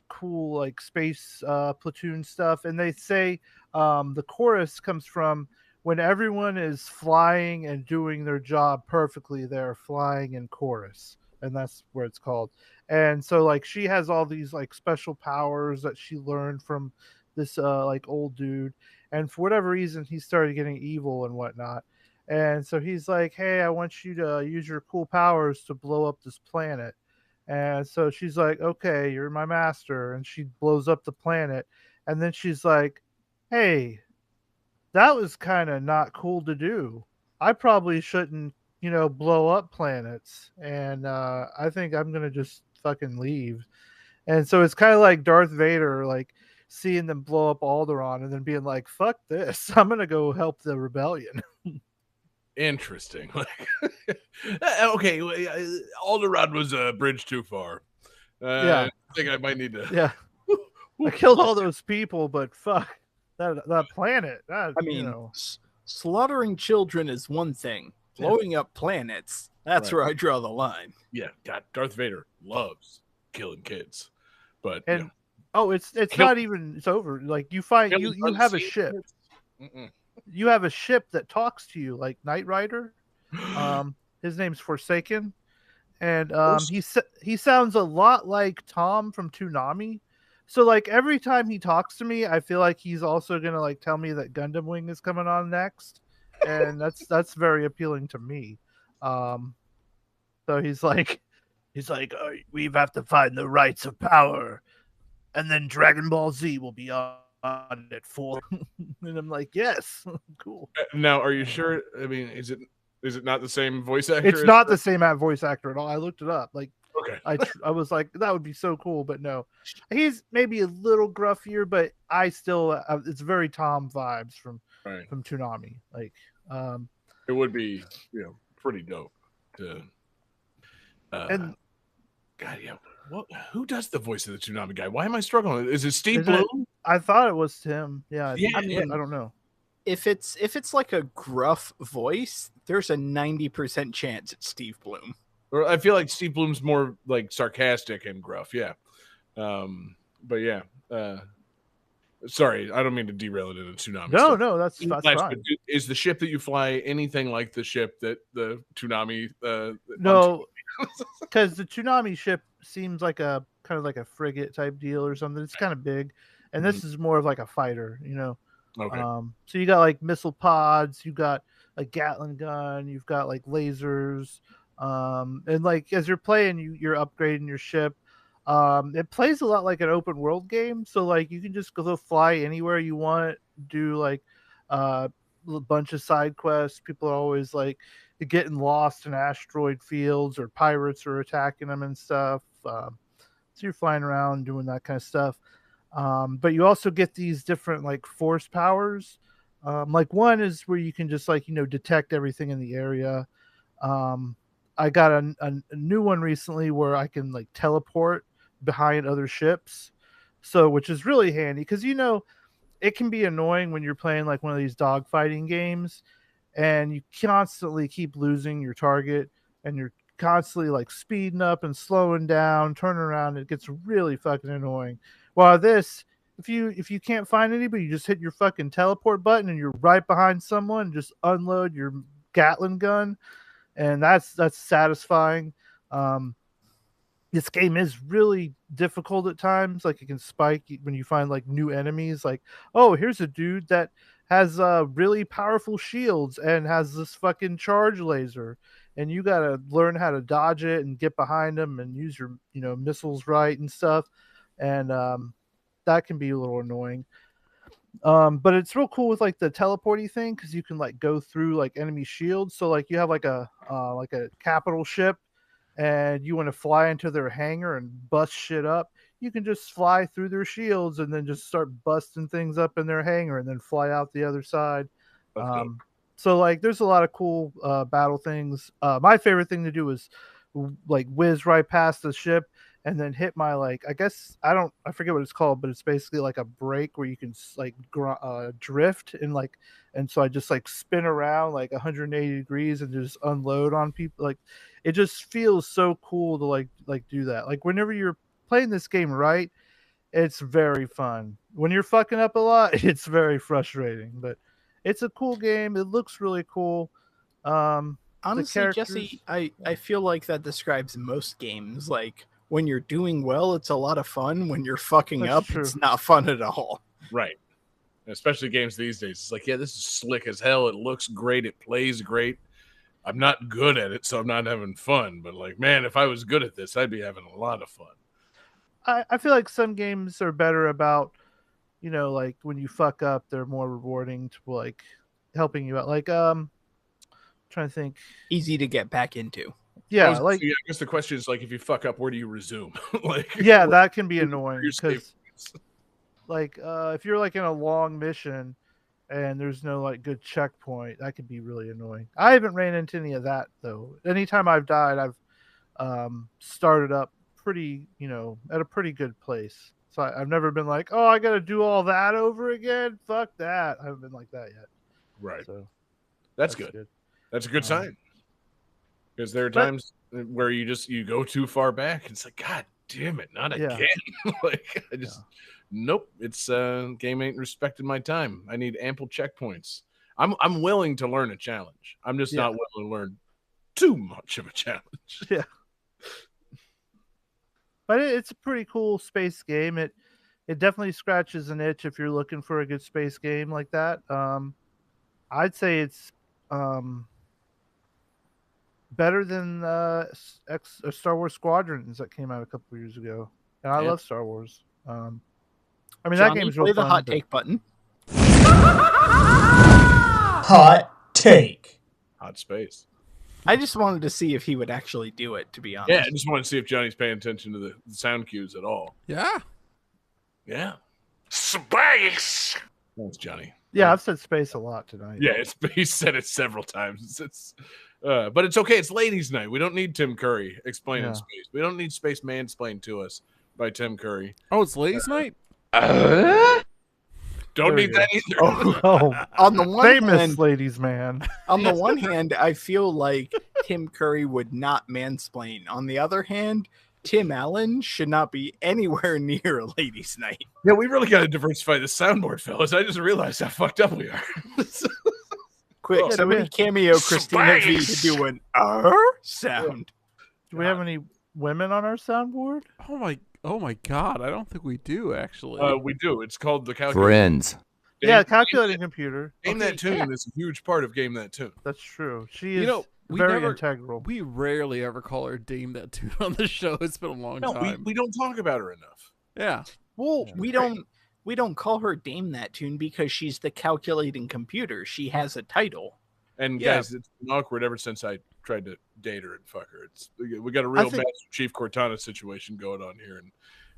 cool like space platoon stuff, and they say the chorus comes from when everyone is flying and doing their job perfectly, they're flying in chorus, and that's where it's called. And so like she has all these like special powers that she learned from this like old dude, and for whatever reason he started getting evil and whatnot. And so he's like, hey, I want you to use your cool powers to blow up this planet. And so she's like, okay, you're my master. And she blows up the planet. And then she's like, hey, that was kind of not cool to do. I probably shouldn't, blow up planets. And I think I'm going to just fucking leave. And so it's kind of like Darth Vader, like seeing them blow up Alderaan and then being like, fuck this. I'm going to go help the rebellion. Interesting. Okay, Alderaan was a bridge too far. Yeah. I think I might need to. Yeah. I killed all those people, but fuck that planet. I mean, slaughtering children is one thing. Blowing up planets, that's Right. where I draw the line. Yeah, God, Darth Vader loves killing kids, but and it's not even. It's over. Like you find you have a ship. You have a ship that talks to you like Knight Rider. His name's Forsaken, and Force- he sounds a lot like Tom from Toonami. So like every time he talks to me, I feel like he's also gonna like tell me that Gundam Wing is coming on next, and that's very appealing to me. So he's like, oh, we have to find the rights of power, and then Dragon Ball Z will be on at 4. And I'm like, yes, cool. Now, are you sure? I mean, is it not the same voice actor? It's not the same voice actor at all. I looked it up. Like, Okay. I was like, that would be so cool, but no, he's maybe a little gruffier, but I still it's very Tom vibes from Toonami. Like, it would be pretty dope to. And God, yeah. What? Who does the voice of the Toonami guy? Why am I struggling? Is it Steve Bloom? I thought it was him. Yeah, Yeah, I don't know. If it's like a gruff voice, there's a 90% chance it's Steve Bloom. Or I feel like Steve Bloom's more like sarcastic and gruff. Yeah. But yeah. Sorry, I don't mean to derail it into Toonami. No, that's fine. Is the ship that you fly anything like the ship that the Toonami? No, because the Toonami ship seems like a kind of like a frigate type deal or something. It's kind of big, and this is more of like a fighter, Okay. So you got like missile pods, you got a Gatling gun, you've got like lasers, and like as you're playing, you're upgrading your ship. It plays a lot like an open world game, so like you can just go fly anywhere you want, do like a bunch of side quests. People are always like getting lost in asteroid fields, or pirates are attacking them and stuff. So you're flying around doing that kind of stuff. But you also get these different like force powers. Like one is where you can just like detect everything in the area. I got a new one recently where I can like teleport behind other ships, so which is really handy because it can be annoying when you're playing like one of these dogfighting games and you constantly keep losing your target and you're constantly like speeding up and slowing down, turning around. It gets really fucking annoying. While this, if you can't find anybody, you just hit your fucking teleport button and you're right behind someone, just unload your Gatling gun, and that's satisfying. This game is really difficult at times. Like it can spike when you find like new enemies. Like, oh, here's a dude that has really powerful shields and has this fucking charge laser, and you gotta learn how to dodge it and get behind him and use your missiles right and stuff. And that can be a little annoying. But it's real cool with like the teleporty thing because you can like go through like enemy shields. So like you have like a capital ship and you want to fly into their hangar and bust shit up, you can just fly through their shields and then just start busting things up in their hangar and then fly out the other side. So like there's a lot of cool battle things. My favorite thing to do is like whiz right past the ship and then hit my like I forget what it's called, but it's basically like a brake where you can like drift and so I just like spin around like 180 degrees and just unload on people. Like it just feels so cool to like do that. Like whenever you're playing this game right, it's very fun. When you're fucking up a lot, it's very frustrating, but it's a cool game. It looks really cool. Honestly, Jesse, I feel like that describes most games. Like when you're doing well, it's a lot of fun. When you're fucking up, it's not fun at all. Right. Especially games these days. It's like, yeah, this is slick as hell. It looks great. It plays great. I'm not good at it, so I'm not having fun. But like, man, if I was good at this, I'd be having a lot of fun. I feel like some games are better about, like when you fuck up, they're more rewarding to like helping you out. Like, trying to think. Easy to get back into. Yeah, I guess the question is like, if you fuck up, where do you resume? Like, yeah, that can be annoying because, like, if you're like in a long mission and there's no like good checkpoint, that could be really annoying. I haven't ran into any of that though. Anytime I've died, I've started up pretty, at a pretty good place. So I've never been like, oh, I got to do all that over again. Fuck that. I haven't been like that yet. Right. So that's good. That's a good sign. Because there are times where you go too far back. And it's like, God damn it, not again. Like I just, nope. It's game ain't respecting my time. I need ample checkpoints. I'm willing to learn a challenge. I'm just not willing to learn too much of a challenge. Yeah. But it's a pretty cool space game. It definitely scratches an itch if you're looking for a good space game like that. I'd say it's better than Star Wars Squadrons that came out a couple years ago. And I love Star Wars. I mean, Johnny, that game's real play the fun, hot but- take button. Hot take. Hot space. I just wanted to see if he would actually do it, to be honest. Yeah, I just want to see if Johnny's paying attention to the sound cues at all. Yeah. Yeah. Space. Thanks, Johnny. Yeah, I've said space a lot tonight. Yeah, he said it several times. But it's okay. It's ladies' night. We don't need Tim Curry explaining Yeah. space. We don't need space mansplained to us by Tim Curry. Oh, it's ladies' night? Don't There need you that either. Oh, On the one famous hand, ladies, man. on the one hand, I feel like Tim Curry would not mansplain. On the other hand, Tim Allen should not be anywhere near a ladies' night. Yeah, we really got to diversify the soundboard, fellas. I just realized how fucked up we are. Quick, Oh, somebody cameo Christina V to do an sound. Do we have any women on our soundboard? Oh my God! I don't think we do actually. We do. It's called the calculator. Friends. Yeah, calculating computer. Game That Tune is a huge part of Game That Tune. That's true. She is we very never- integral. We rarely ever call her Dame That Tune on the show. It's been a long No, time. we don't talk about her enough. Yeah. Well, we don't call her Dame That Tune because she's the calculating computer. She has a title. And Yeah. guys, it's been awkward ever since I tried to date her and fuck her. We got a real think- Master Chief Cortana situation going on here, and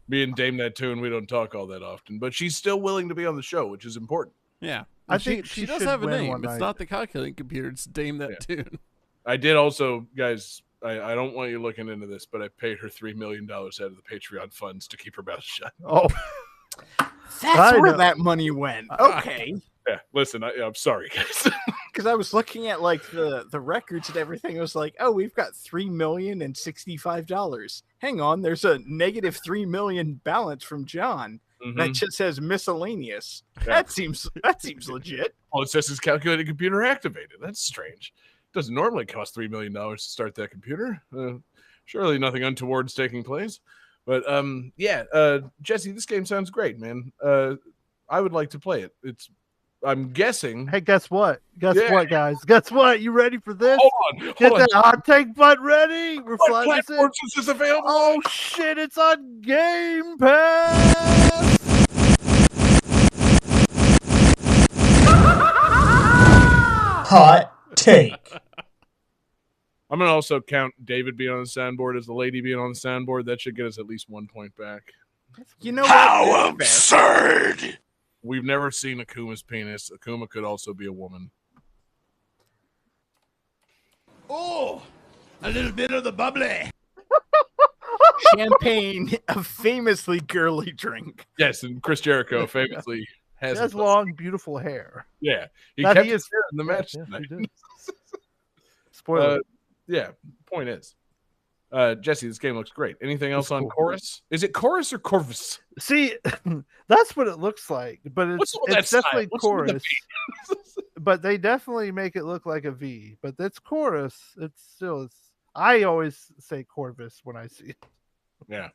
me and Dame That Tune, we don't talk all that often, but she's still willing to be on the show, which is important. Yeah. I And think she she does should have a win name. one It's night. not the calculating computer. It's Dame That Tune. I did also, guys. I don't want you looking into this, but I paid her $3 million out of the Patreon funds to keep her mouth shut. Oh, That's I where know. that money went. Okay. Yeah, listen, I'm sorry, guys. Because I was looking at like the records and everything. I was like, oh, we've got $3,065. Hang on, there's a negative $3 million balance from John that Mhm. just says miscellaneous. Yeah. That seems legit. All it says is calculated computer activated. That's strange. Doesn't normally cost $3 million to start that computer. Surely nothing untoward's taking place. But Jesse, this game sounds great, man. I would like to play it. I'm guessing. hey, guess what? Guess Yeah. what, guys? Guess what? You ready for this? Hold on. Get Hold that hot take butt ready. We're What flying this in. platforms is this available? Oh shit! It's on Game Pass. Hot take. I'm gonna also count David being on the soundboard as the lady being on the soundboard. That should get us at least 1 point back. You know what? That's fair. absurd! We've never seen Akuma's penis. Akuma could also be a woman. Oh, a little bit of the bubbly. Champagne, a famously girly drink. Yes, and Chris Jericho famously He has. has long, beautiful hair. Yeah, he That kept he his is- hair in the match Yeah, tonight. he did. Spoiler. Yeah. Point is, Jesse, this game looks great. Anything else It's on cool. Chorus? Is it Chorus or Corvus? See, that's what it looks like, but What's it's, all that it's style? definitely What's with the chorus. But they definitely make it look like a V. But that's chorus. It's. I always say Corvus when I see it. Yeah.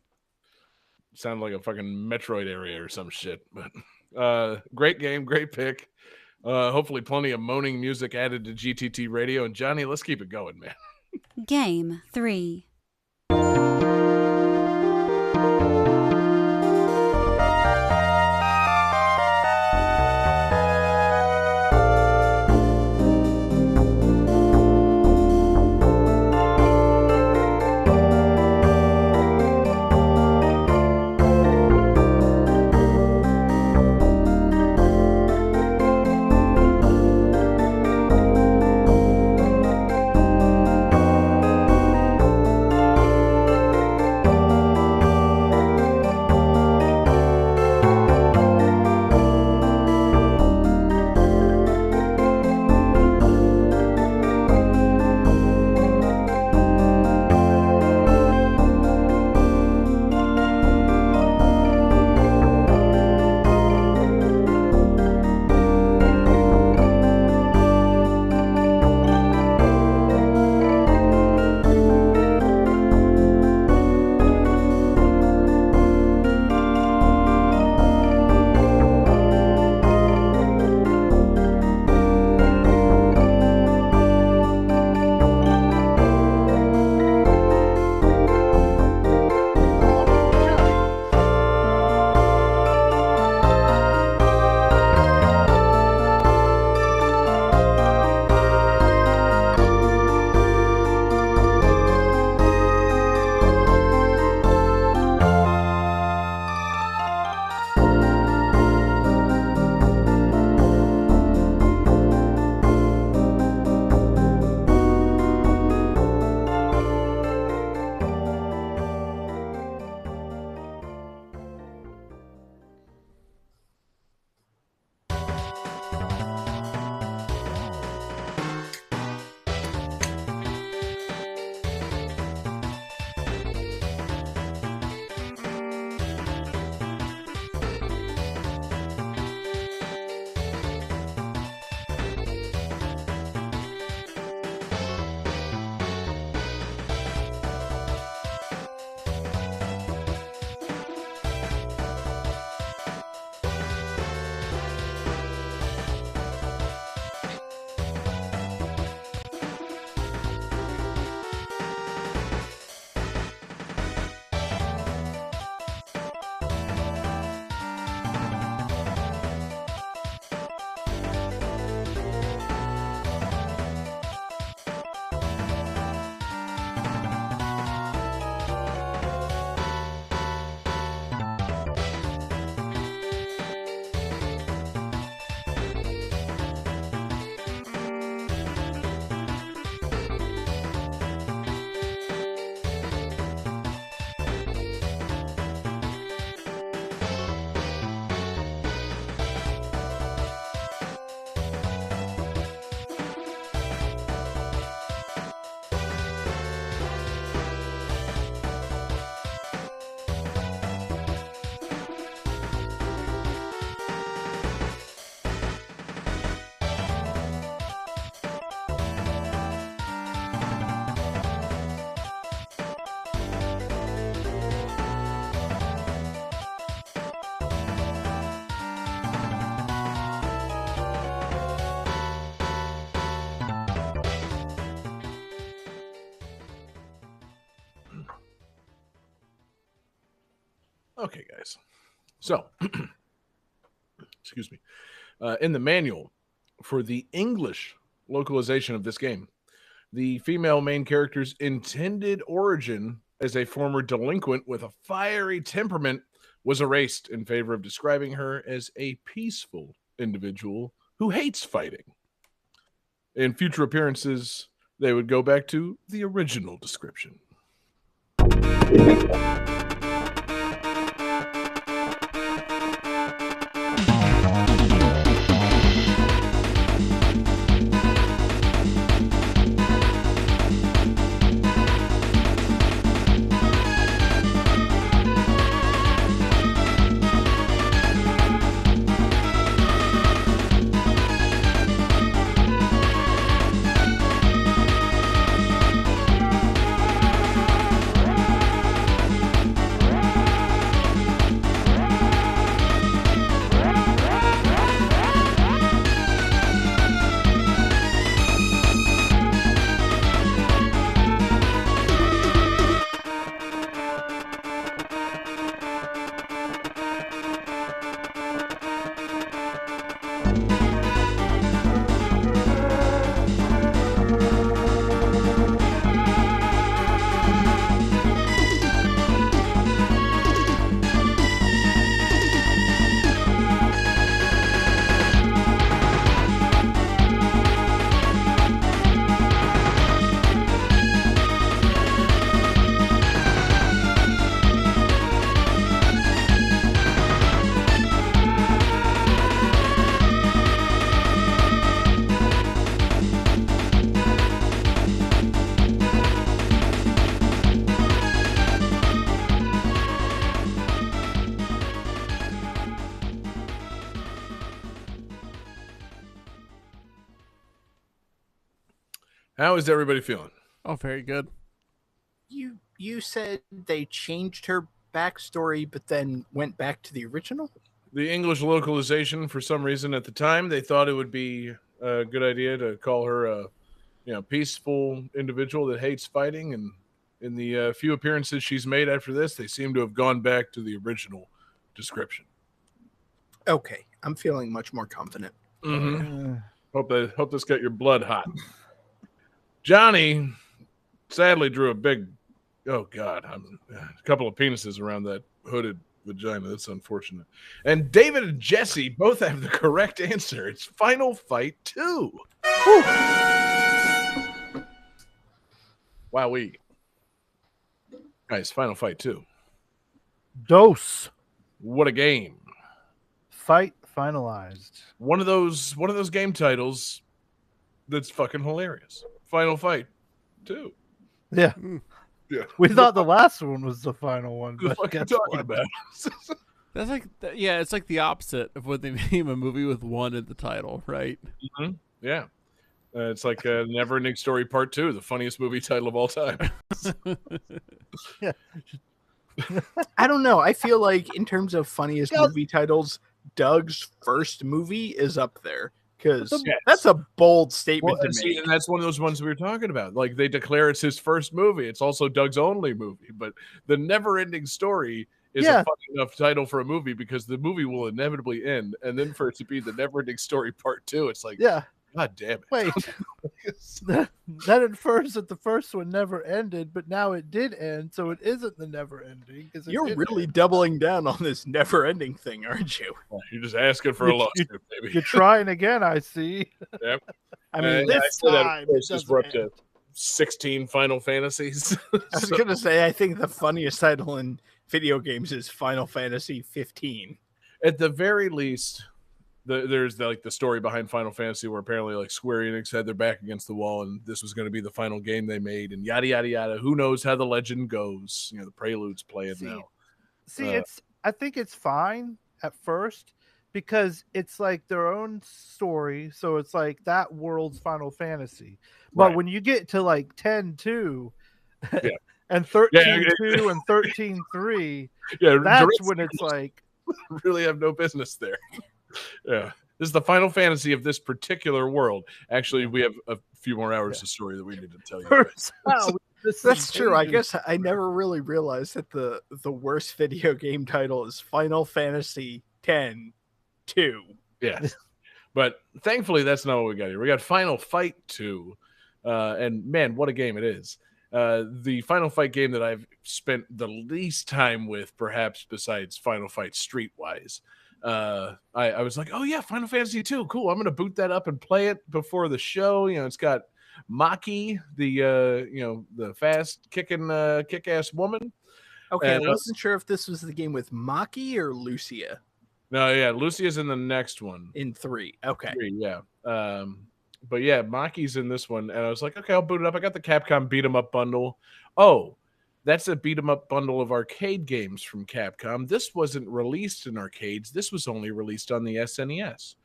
Sound like a fucking Metroid area or some shit. But great game, great pick. Hopefully plenty of moaning music added to GTT radio. And Johnny, let's keep it going, man. Game 3. Okay, guys. So, excuse me. In the manual for the English localization of this game, the female main character's intended origin as a former delinquent with a fiery temperament was erased in favor of describing her as a peaceful individual who hates fighting. In future appearances, they would go back to the original description. How is everybody feeling? Oh, very good. You said they changed her backstory, but then went back to the original? The English localization, for some reason at the time, they thought it would be a good idea to call her a peaceful individual that hates fighting. And in the few appearances she's made after this, they seem to have gone back to the original description. Okay, I'm feeling much more confident. Mm-hmm. Hope this got your blood hot. Johnny sadly drew a couple of penises around that hooded vagina. That's unfortunate. And David and Jesse both have the correct answer. It's Final Fight 2. Wowee. Guys, Final Fight 2. Dose. What a game. Fight finalized. One of those game titles that's fucking hilarious. Final Fight 2. Yeah. Yeah. We thought the last one was the final one. What the But fuck are you guess talking what? about? That's like, it's like the opposite of when they name a movie with one in the title, right? Mm-hmm. Yeah. It's like Never Ending Story Part 2, the funniest movie title of all time. Yeah. I don't know. I feel like in terms of funniest movie titles, Doug's first movie is up there. Because that's a bold statement to make. And that's one of those ones we were talking about. Like, they declare it's his first movie. It's also Doug's only movie. But The Never Ending Story is a funny enough title for a movie because the movie will inevitably end. And then for it to be The Never Ending Story Part 2, it's like, God damn it. Wait. That infers that the first one never ended, but now it did end, so it isn't the never ending. You're really doubling down on this never ending thing, aren't you? You're just asking for a lawsuit, baby. You're trying again, I see. Yep. I mean, this time we're up to 16 Final Fantasies. I was going to say, I think the funniest title in video games is Final Fantasy 15. At the very least, there's the story behind Final Fantasy where apparently like Square Enix had their back against the wall and this was going to be the final game they made and yada yada yada. Who knows how the legend goes? The Prelude's playing now. I think it's fine at first because it's like their own story, so it's like that world's Final Fantasy. But when you get to like 10-2 and 13-2 and 13-3, that's when it's like really have no business there. Yeah, this is the Final Fantasy of this particular world. Actually, we have a few more hours of story that we need to tell you. That's true. I guess I never really realized that the worst video game title is Final Fantasy X-2. Yes. But thankfully, that's not what we got here. We got Final Fight 2. And man, what a game it is. The Final Fight game that I've spent the least time with, perhaps besides Final Fight Streetwise. I was like, oh yeah, Final Fantasy 2, cool. I'm going to boot that up and play it before the show. You know, it's got Maki, the fast kicking, kick-ass woman. Okay, And, I wasn't sure if this was the game with Maki or Lucia No, yeah, Lucia's in the next one. in 3. Okay. 3, yeah. But yeah, Maki's in this one, and I was like, okay, I'll boot it up. I got the Capcom beat 'em up bundle. Oh, that's a beat 'em up bundle of arcade games from Capcom. This wasn't released in arcades. This was only released on the SNES.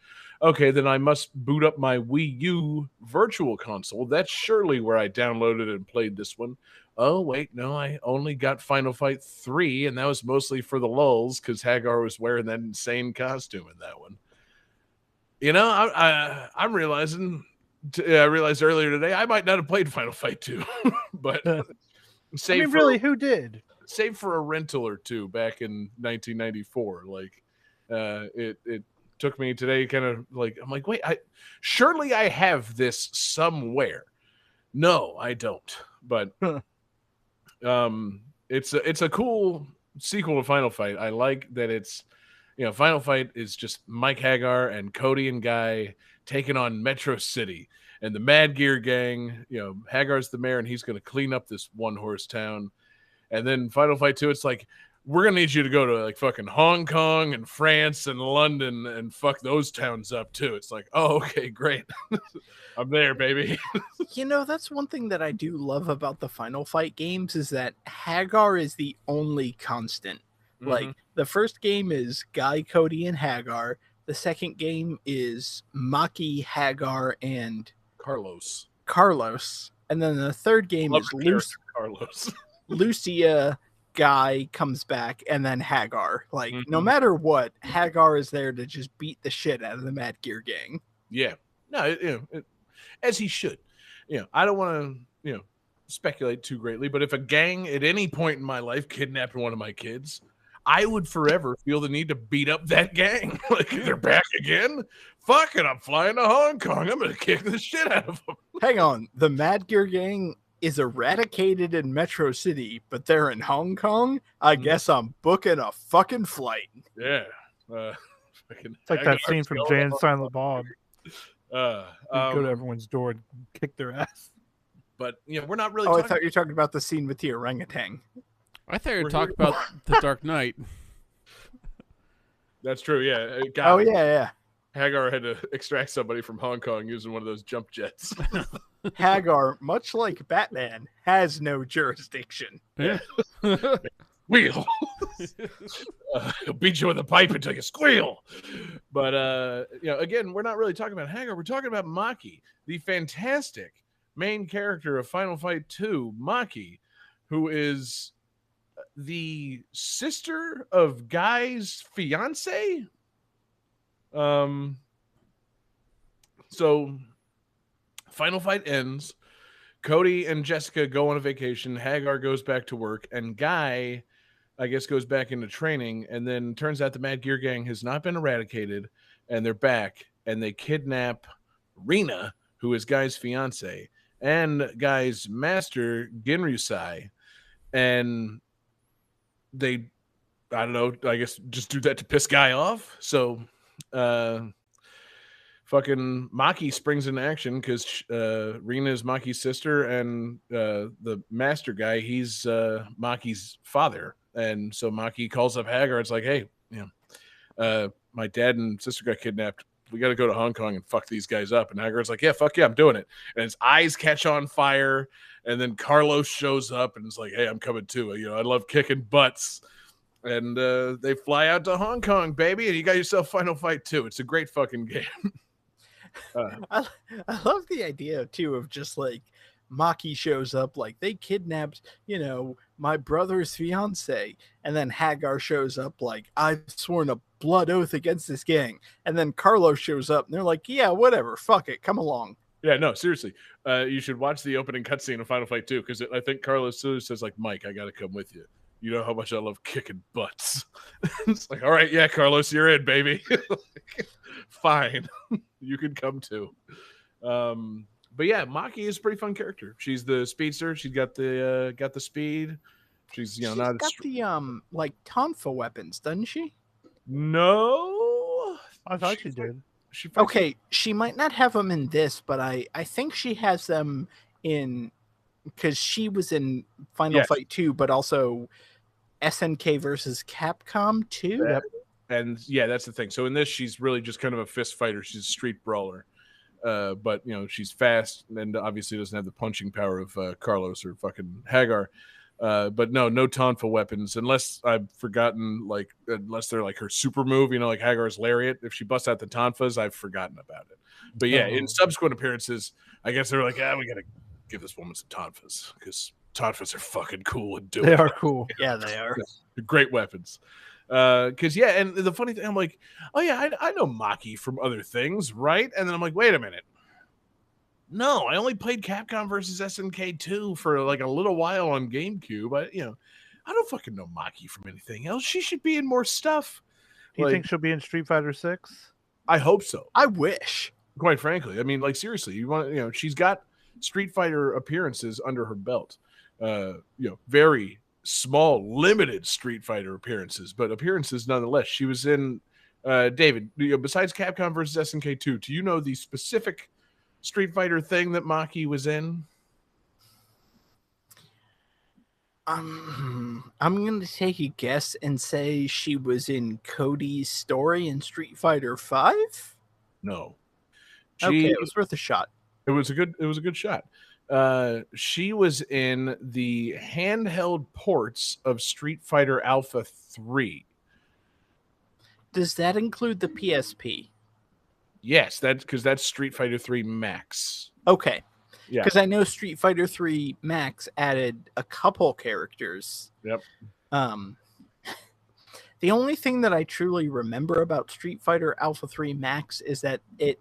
Okay, then I must boot up my Wii U Virtual Console. That's surely where I downloaded and played this one. Oh, wait, no, I only got Final Fight 3, and that was mostly for the lulz because Hagar was wearing that insane costume in that one. You know, I'm realizing, I realized earlier today, I might not have played Final Fight 2, but really, who did? Save for a rental or two back in 1994. Like, it took me today kind of like, I'm like, wait, surely I have this somewhere. No, I don't. But it's a cool sequel to Final Fight. I like that it's, you know, Final Fight is just Mike Hagar and Cody and Guy taking on Metro City and the Mad Gear Gang. You know, Hagar's the mayor and he's going to clean up this one-horse town. And then Final Fight 2, it's like, we're going to need you to go to like fucking Hong Kong and France and London and fuck those towns up too. It's like, oh, okay, great. I'm there, baby. You know, that's one thing that I do love about the Final Fight games is that Hagar is the only constant. Mm-hmm. Like, the first game is Guy, Cody, and Hagar. The second game is Maki, Hagar, and Carlos. And then the third game Love is Carlos. Lucia, Guy comes back, and then Hagar. Like, no matter what, Hagar is there to just beat the shit out of the Mad Gear Gang. Yeah. No, as he should. You know, I don't want to, speculate too greatly, but if a gang at any point in my life kidnapped one of my kids, I would forever feel the need to beat up that gang. Like, they're back again? Fuck it, I'm flying to Hong Kong. I'm going to kick the shit out of them. Hang on. The Mad Gear Gang is eradicated in Metro City, but they're in Hong Kong? I guess I'm booking a fucking flight. Yeah. It's like that scene from Jay and Silent Bob. Go to everyone's door and kick their ass. But, we're not really I thought you were talking about the scene with the orangutan. I thought you were talking about The Dark Knight. That's true, yeah. Yeah. Hagar had to extract somebody from Hong Kong using one of those jump jets. Hagar, much like Batman, has no jurisdiction. Yeah. Squeal. He'll beat you with a pipe until you squeal. But, again, we're not really talking about Hagar. We're talking about Maki, the fantastic main character of Final Fight 2, Maki, who is the sister of Guy's fiance. So Final Fight ends. Cody and Jessica go on a vacation. Hagar goes back to work, and Guy, I guess, goes back into training. And then turns out the Mad Gear Gang has not been eradicated, and they're back, and they kidnap Rina, who is Guy's fiance, and Guy's master, Genryusai, and they, I don't know, I guess just do that to piss Guy off. So fucking Maki springs into action because Rina is Maki's sister, and the master guy, he's Maki's father. And so Maki calls up Hagar. It's like, hey, my dad and sister got kidnapped. We got to go to Hong Kong and fuck these guys up. And Hagar's like, yeah, fuck yeah, I'm doing it. And his eyes catch on fire. And then Carlos shows up and it's like, hey, I'm coming too. I love kicking butts. And they fly out to Hong Kong, baby. And you got yourself Final Fight 2. It's a great fucking game. I love the idea, too, of just like Maki shows up, like they kidnapped, my brother's fiance. And then Hagar shows up like, I've sworn a blood oath against this gang. And then Carlos shows up and they're like, yeah, whatever. Fuck it. Come along. Yeah, no, seriously. You should watch the opening cutscene of Final Fight 2 because I think Carlos says like, Mike, I got to come with you. You know how much I love kicking butts. It's like, all right, yeah, Carlos, you're in, baby. Fine, you can come too. But yeah, Maki is a pretty fun character. She's the speedster. She's got the speed. She's She's not got the like tonfa weapons, doesn't she? No, I thought she did. She Okay, she might not have them in this, but I think she has them in because she was in Final Fight 2, but also SNK versus Capcom 2. Yep. And yeah, that's the thing. So in this, she's really just kind of a fist fighter. She's a street brawler. But she's fast and obviously doesn't have the punching power of Carlos or fucking Hagar. But no tonfa weapons unless I've forgotten, unless they're like her super move, like Hagar's lariat. If she busts out the tonfas, I've forgotten about it. But yeah, in subsequent appearances, I guess they're like, we gotta give this woman some tonfas because tonfas are fucking cool and They are cool. Yeah, they are. They're great weapons. Because yeah, and the funny thing, I'm like, oh yeah, I know Maki from other things, right? And then I'm like, wait a minute. No, I only played Capcom versus SNK 2 for like a little while on GameCube. I don't fucking know Maki from anything else. She should be in more stuff. Do you think she'll be in Street Fighter 6? I hope so. I wish. Quite frankly. I mean, like seriously, she's got Street Fighter appearances under her belt. Very small, limited Street Fighter appearances, but appearances nonetheless. She was in David, besides Capcom versus SNK 2, do you know the specific Street Fighter thing that Maki was in? I'm gonna take a guess and say she was in Cody's story in Street Fighter 5. No. Okay, it was worth a shot. It was a good shot. She was in the handheld ports of Street Fighter Alpha 3. Does that include the PSP? Yes, that's Street Fighter 3 Max. Okay. Yeah. Because I know Street Fighter 3 Max added a couple characters. Yep. The only thing that I truly remember about Street Fighter Alpha 3 Max is that it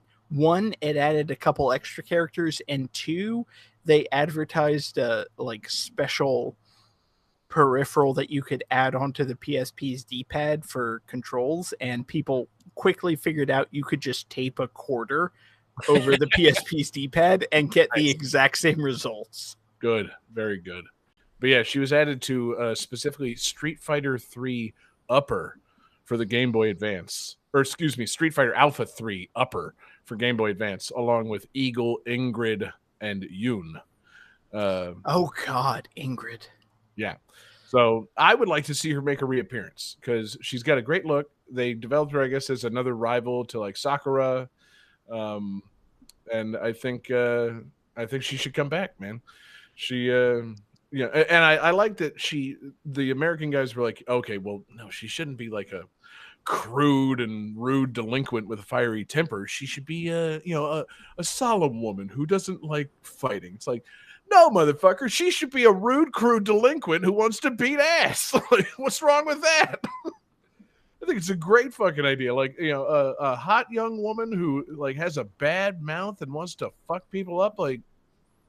added a couple extra characters, and 2, they advertised a special peripheral that you could add onto the PSP's D-pad for controls, and people quickly figured out you could just tape a quarter over the PSP's D-pad and get the exact same results. Good, very good. But yeah, she was added to specifically Street Fighter 3 Upper for the Game Boy Advance, or excuse me, Street Fighter Alpha 3 Upper for Game Boy Advance, along with Eagle, Ingrid, and Yoon. Oh God, Ingrid. Yeah. So I would like to see her make a reappearance because she's got a great look. They developed her, I guess, as another rival to like Sakura. And I think she should come back, man. She and I like that the American guys were like, okay, well, no, she shouldn't be like a crude and rude delinquent with a fiery temper. She should be a solemn woman who doesn't like fighting. It's like, no, motherfucker, she should be a rude, crude delinquent who wants to beat ass. Like, what's wrong with that? I think it's a great fucking idea. Like, a hot young woman who like has a bad mouth and wants to fuck people up. Like,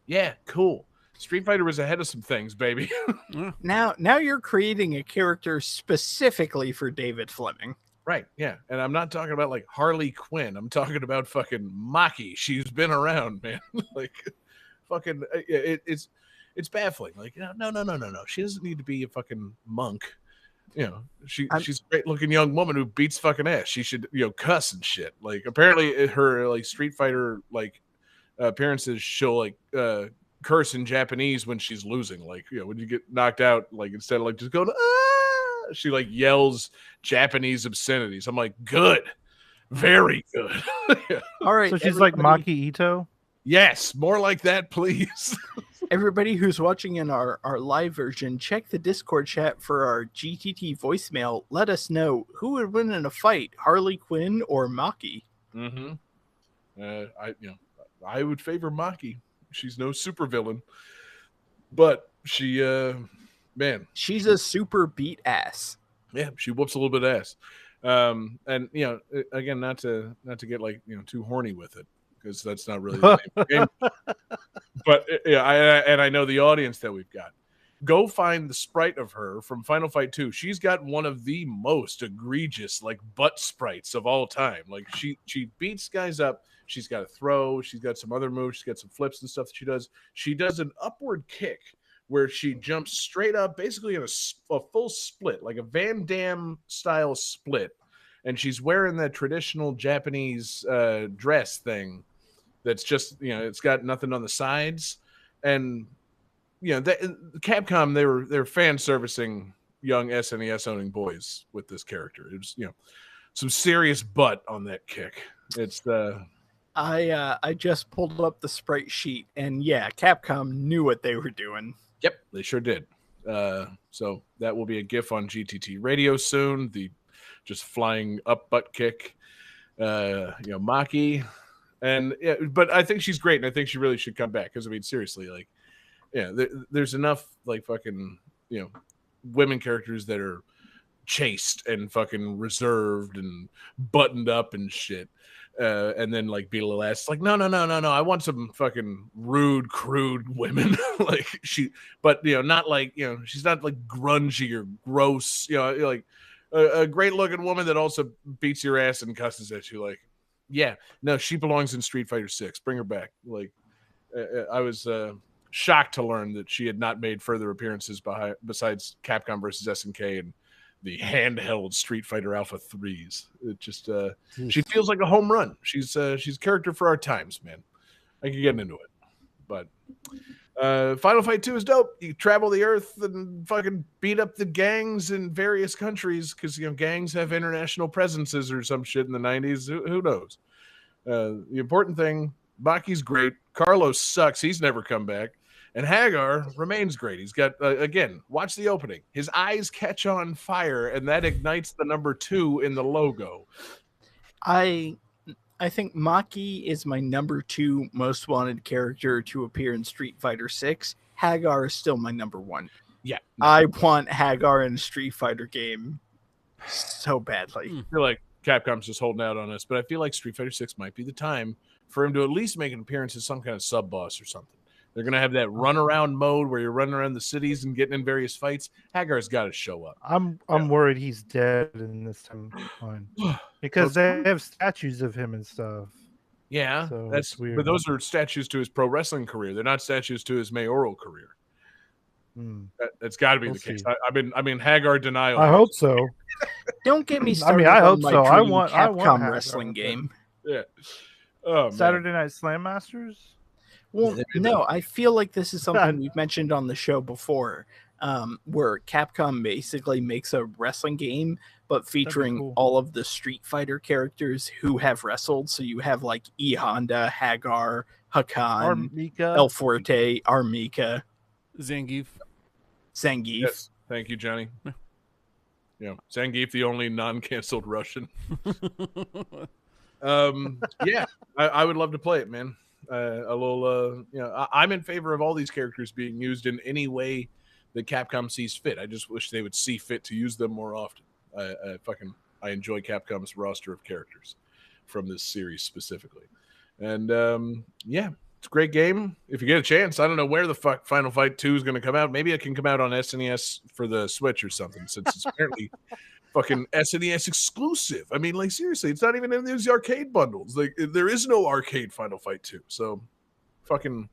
yeah, cool. Street Fighter was ahead of some things, baby. Now you're creating a character specifically for David Fleming. Right, yeah. And I'm not talking about like Harley Quinn. I'm talking about fucking Maki. She's been around, man. Like, fucking, it's baffling. Like, no. She doesn't need to be a fucking monk. She's a great looking young woman who beats fucking ass. She should, cuss and shit. Like, apparently her like Street Fighter like appearances, she'll like curse in Japanese when she's losing. Like, when you get knocked out, like instead of like just going, she like yells Japanese obscenities. I'm like, good, very good. Yeah. All right. So she's like Maki Ito? Yes, more like that, please. Everybody who's watching in our live version, check the Discord chat for our GTT voicemail. Let us know who would win in a fight, Harley Quinn or Maki. Mm-hmm. I would favor Maki. She's no supervillain, but she, man, she's a super beat ass. Yeah, she whoops a little bit of ass. And again, not to get like too horny with it, because that's not really the name of the game. But yeah, I know the audience that we've got. Go find the sprite of her from Final Fight 2. She's got one of the most egregious like butt sprites of all time. Like she beats guys up. She's got a throw. She's got some other moves. She's got some flips and stuff that she does. She does an upward kick where she jumps straight up, basically in a full split, like a Van Damme style split. And she's wearing that traditional Japanese dress thing that's just, it's got nothing on the sides. And Capcom, they're fan servicing young SNES owning boys with this character. It was, some serious butt on that kick. It's I just pulled up the sprite sheet, and yeah, Capcom knew what they were doing. Yep, they sure did. So that will be a GIF on GTT Radio soon. The just flying up butt kick, Maki, and yeah, but I think she's great, and I think she really should come back because I mean, seriously, like. Yeah, there's enough like fucking women characters that are chaste and fucking reserved and buttoned up and shit, and then like be a little ass like no, I want some fucking rude, crude women like but not like she's not like grungy or gross, like a great looking woman that also beats your ass and cusses at you. Like, yeah, no, she belongs in Street Fighter 6. Bring her back. Like, I was. Shocked to learn that she had not made further appearances besides Capcom versus SNK and the handheld Street Fighter Alpha 3s. It just she feels like a home run. She's a character for our times, man. I can get into it. But Final Fight 2 is dope. You travel the earth and fucking beat up the gangs in various countries because gangs have international presences or some shit in the 90s. Who knows? The important thing, Maki's great. Carlos sucks. He's never come back. And Hagar remains great. He's got, again, watch the opening. His eyes catch on fire, and that ignites the number 2 in the logo. I think Maki is my number 2 most wanted character to appear in Street Fighter 6. Hagar is still my number 1. Yeah. I want Hagar in a Street Fighter game so badly. I feel like Capcom's just holding out on us, but I feel like Street Fighter 6 might be the time for him to at least make an appearance as some kind of sub-boss or something. They're going to have that run-around mode where you're running around the cities and getting in various fights. Hagar's got to show up. I'm worried he's dead in this timeline because they have statues of him and stuff. Yeah, so that's weird. But those are statues to his pro wrestling career. They're not statues to his mayoral career. That's got to be the case. I mean, Hagar denial. I hope so. Don't get me started. I hope on my so. dream I want Capcom Hagar. wrestling game. Yeah. Oh, Saturday Night Slam Masters. Well, no, I feel like this is something we've mentioned on the show before, where Capcom basically makes a wrestling game, but featuring all of the Street Fighter characters who have wrestled. So you have like E Honda, Hagar, Hakan, Armika, El Fuerte, Armika, Zangief. Yes. Thank you, Johnny. Yeah, Zangief, the only non-canceled Russian. Yeah, I would love to play it, man. A little, I'm in favor of all these characters being used in any way that Capcom sees fit. I just wish they would see fit to use them more often. I enjoy Capcom's roster of characters from this series specifically, and yeah, it's a great game. If you get a chance, I don't know where the fuck Final Fight 2 is going to come out. Maybe it can come out on SNES for the Switch or something, since it's apparently fucking SNES exclusive. I mean, like, seriously, it's not even in these arcade bundles. Like, there is no arcade Final Fight 2. So, fucking,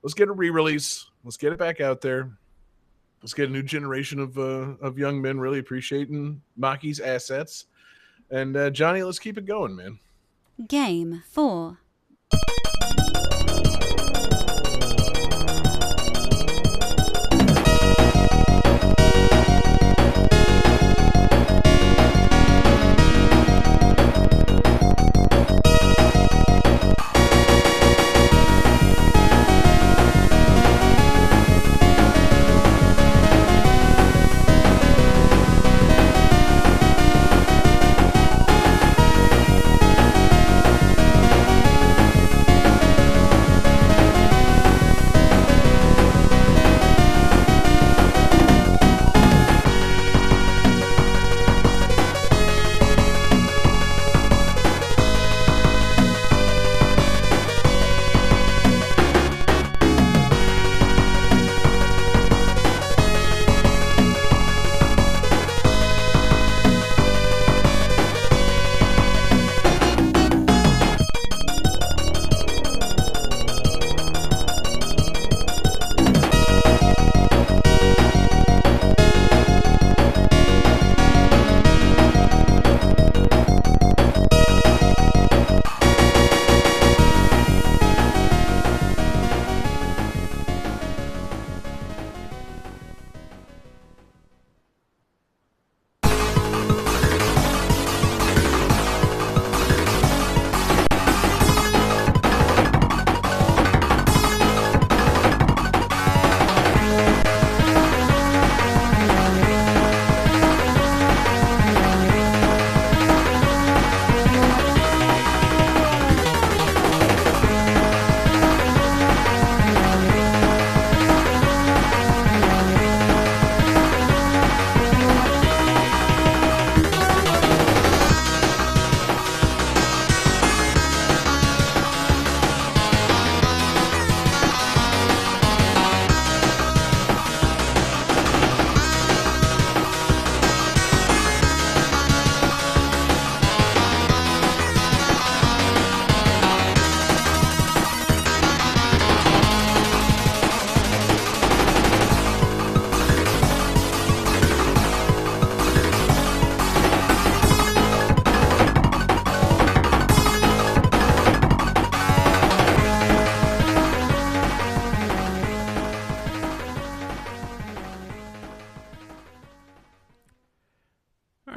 let's get a re-release. Let's get it back out there. Let's get a new generation of young men really appreciating Maki's assets. And, Johnny, let's keep it going, man. Game 4.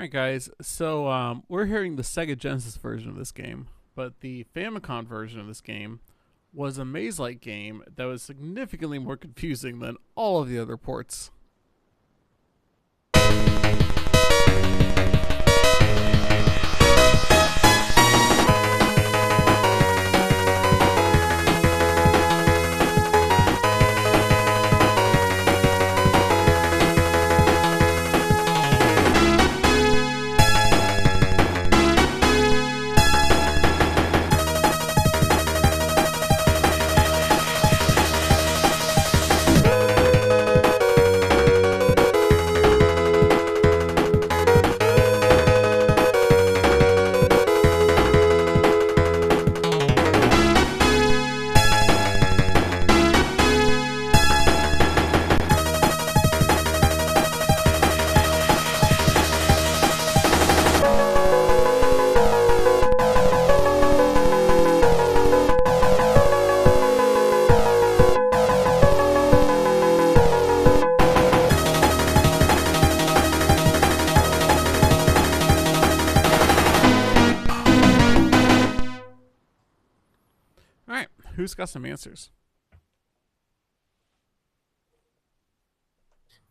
right, guys. So we're hearing the Sega Genesis version of this game, but the Famicom version of this game was a maze-like game that was significantly more confusing than all of the other ports. Who's got some answers?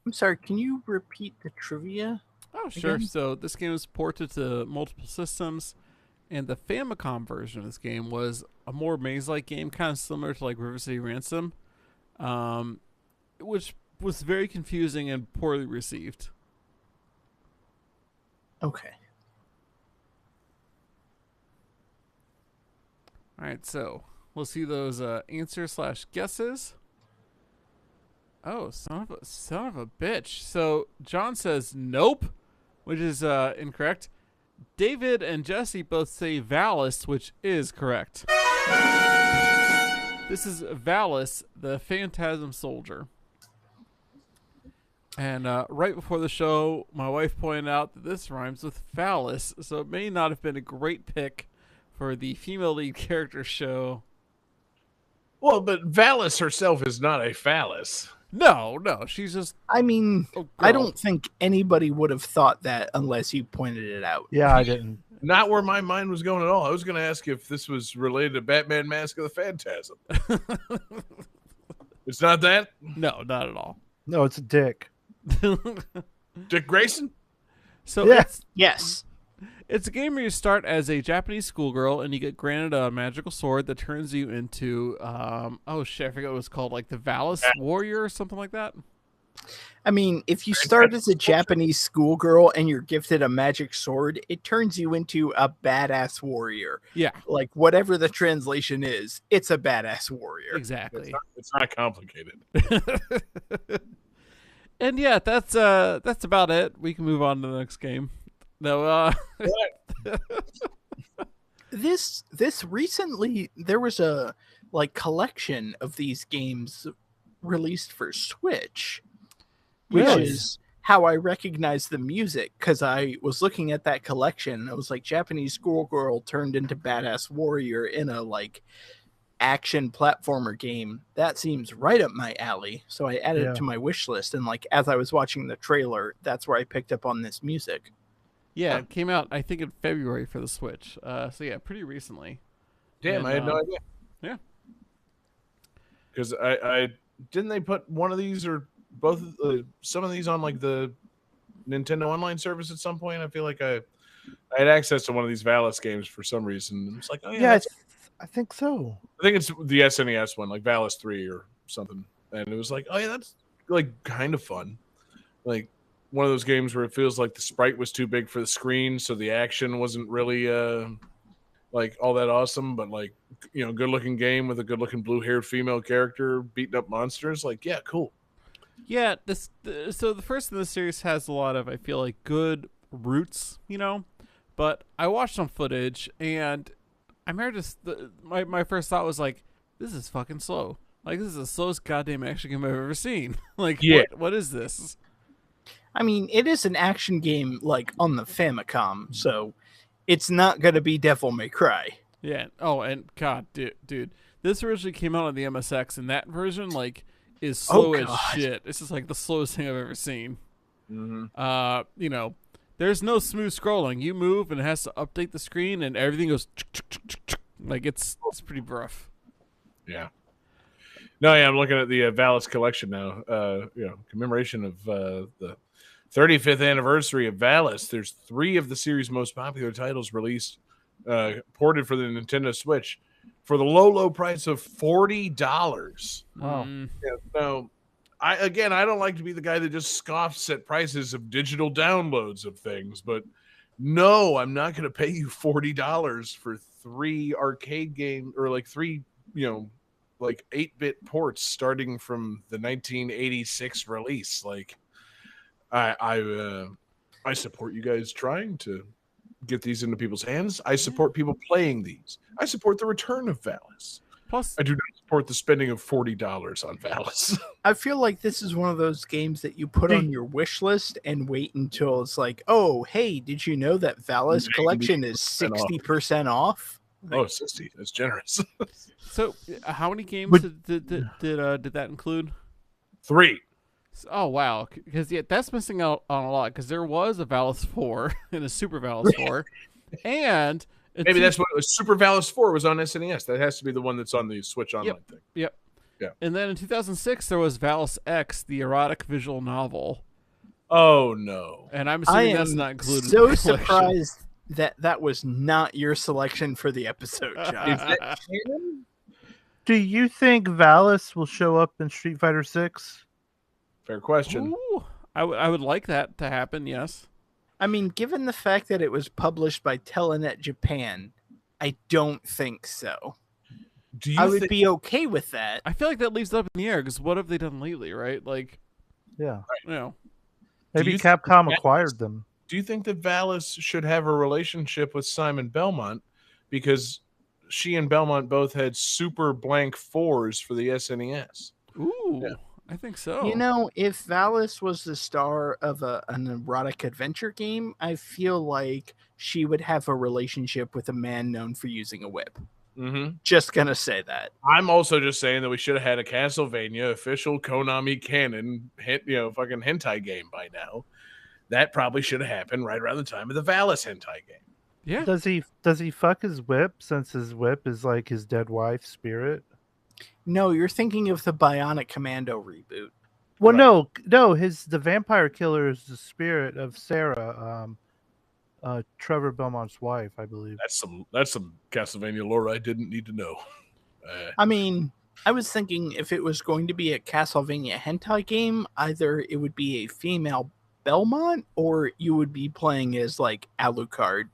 I'm sorry, can you repeat the trivia? Oh, sure. Again? So this game was ported to multiple systems, and the Famicom version of this game was a more maze-like game, kind of similar to like River City Ransom, which was very confusing and poorly received. Okay. All right, so we'll see those answers/guesses. Oh, son of a bitch. So John says nope, which is incorrect. David and Jesse both say Valis, which is correct. This is Valis, the Phantasm Soldier. And right before the show, my wife pointed out that this rhymes with phallus, so it may not have been a great pick for the female lead character show. Well, but Valis herself is not a phallus. No, she's just... I mean, Oh, I girl. don't think anybody would have thought that unless you pointed it out. Yeah, I didn't. Not where my mind was going at all. I was going to ask if this was related to Batman Mask of the Phantasm. It's not that? No, not at all. No, it's a dick. Dick Grayson? So Yeah. Yes. It's a game where you start as a Japanese schoolgirl and you get granted a magical sword that turns you into, oh shit, I forget what it was called, like the Valis Warrior or something like that. I mean, if you start as a Japanese schoolgirl and you're gifted a magic sword, it turns you into a badass warrior. Yeah, Like, whatever the translation is, it's a badass warrior. exactly. It's not complicated. And yeah, that's about it. We can move on to the next game. No, This recently, there was a, like, collection of these games released for Switch, which Really? is how I recognize the music, because I was looking at that collection and it was like Japanese schoolgirl turned into badass warrior in a like action platformer game. That seems right up my alley. So I added Yeah. it to my wish list, and like as I was watching the trailer, that's where I picked up on this music. yeah, it came out I think in February for the Switch. So yeah, pretty recently. Damn, And, I had no idea. yeah. Because I didn't they put one of these or both some of these on like the Nintendo Online service at some point? I feel like I had access to one of these Valis games for some reason. It's like, oh yeah, Yeah, that's- I think so. I think it's the SNES one, like Valis 3 or something. And it was like, oh yeah, that's like kind of fun. Like one of those games where it feels like the sprite was too big for the screen, so the action wasn't really like all that awesome, but like, you know, good looking game with a good looking blue haired female character beating up monsters. Like, yeah, cool. Yeah, so the first in the series has a lot of, I feel like, good roots, you know, but I watched some footage and I remember just my first thought was like, this is fucking slow. Like, this is the slowest goddamn action game I've ever seen. Like, Yeah. what is this? I mean, it is an action game like on the Famicom, so it's not gonna be Devil May Cry. Yeah. Oh, and God, dude, this originally came out on the MSX, and that version like is Oh, slow as God. shit. It's just like the slowest thing I've ever seen. Mm-hmm. You know, There's no smooth scrolling. You move and it has to update the screen, and everything goes like it's pretty rough. Yeah. No, yeah, I'm looking at the Valis collection now. Commemoration of the 35th anniversary of Valis. There's 3 of the series' most popular titles released, ported for the Nintendo Switch for the low price of $40. Wow. Yeah, so I don't like to be the guy that just scoffs at prices of digital downloads of things, but no, I'm not going to pay you $40 for 3 arcade games or like 3, like 8-bit ports starting from the 1986 release. Like, I support you guys trying to get these into people's hands. I support people playing these. I support the return of Valis. Plus, I do not support the spending of $40 on Valis. I feel like this is one of those games that you put on your wish list and wait until it's like, oh, hey, did you know that Valis collection is 60% off? Oh, 60. That's generous. so how many games did that include? 3. Oh, wow. Because, that's missing out on a lot, because there was a Valis 4 and a Super Valis 4. And maybe that's what it was. Super Valis 4 was on SNES. That has to be the one that's on the Switch Online thing. Yep. Yeah. And then in 2006, there was Valis X, the erotic visual novel. Oh, no. And I'm assuming that's not included. So in the collection. surprised that was not your selection for the episode, John. Is that canon? Do you think Valis will show up in Street Fighter 6? Fair question. Ooh, I would like that to happen, yes. I mean, given the fact that it was published by Telenet Japan, I don't think so. Do you I would be okay with that. I feel like that leaves it up in the air, because what have they done lately, right? Like, Yeah. Maybe you Capcom think acquired them. Do you think that Valis should have a relationship with Simon Belmont? Because she and Belmont both had super blank 4s for the SNES. Ooh, I think so. If Valis was the star of an erotic adventure game, I feel like she would have a relationship with a man known for using a whip. Mm-hmm. Just gonna say that. I'm also just saying that we should have had a Castlevania official Konami canon fucking hentai game by now. That probably should have happened right around the time of the Valis hentai game. Yeah. Does he fuck his whip, since his whip is like his dead wife's spirit? No, you're thinking of the Bionic Commando reboot. Well, Right. no, the vampire killer is the spirit of Sarah, Trevor Belmont's wife, I believe. That's some Castlevania lore I didn't need to know. I mean, I was thinking if it was going to be a Castlevania hentai game, either it would be a female Belmont or you would be playing as like Alucard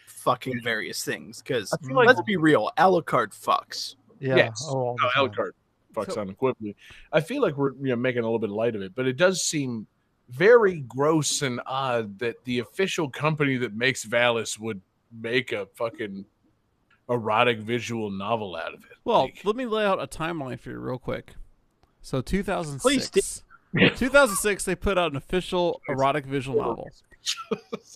fucking various things. Because I feel like let's be real, Alucard fucks. Yeah. Yes. all the time. Alucard fucks unequivocally. I feel like we're making a little bit light of it, but it does seem very gross and odd that the official company that makes Valis would make a fucking erotic visual novel out of it. Well, Like, let me lay out a timeline for you real quick. So 2006. Please 2006, they put out an official erotic visual novel.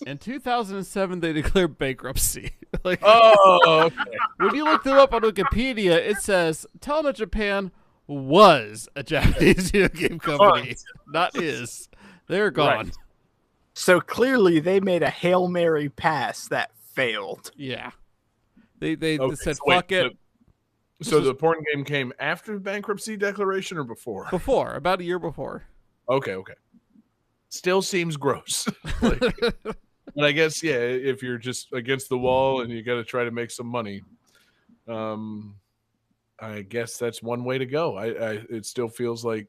In 2007, they declared bankruptcy. Like, oh, okay. when you look them up on Wikipedia, it says Telenet Japan was a Japanese video game company, not is. They're gone. Right. So clearly they made a Hail Mary pass that failed. Yeah. They Okay, said, so wait, fuck it. So the porn game came after the bankruptcy declaration or before? Before, about a year before. Okay. Still seems gross. Like, but I guess, yeah, if you're just against the wall and you got to try to make some money, I guess that's one way to go. It still feels like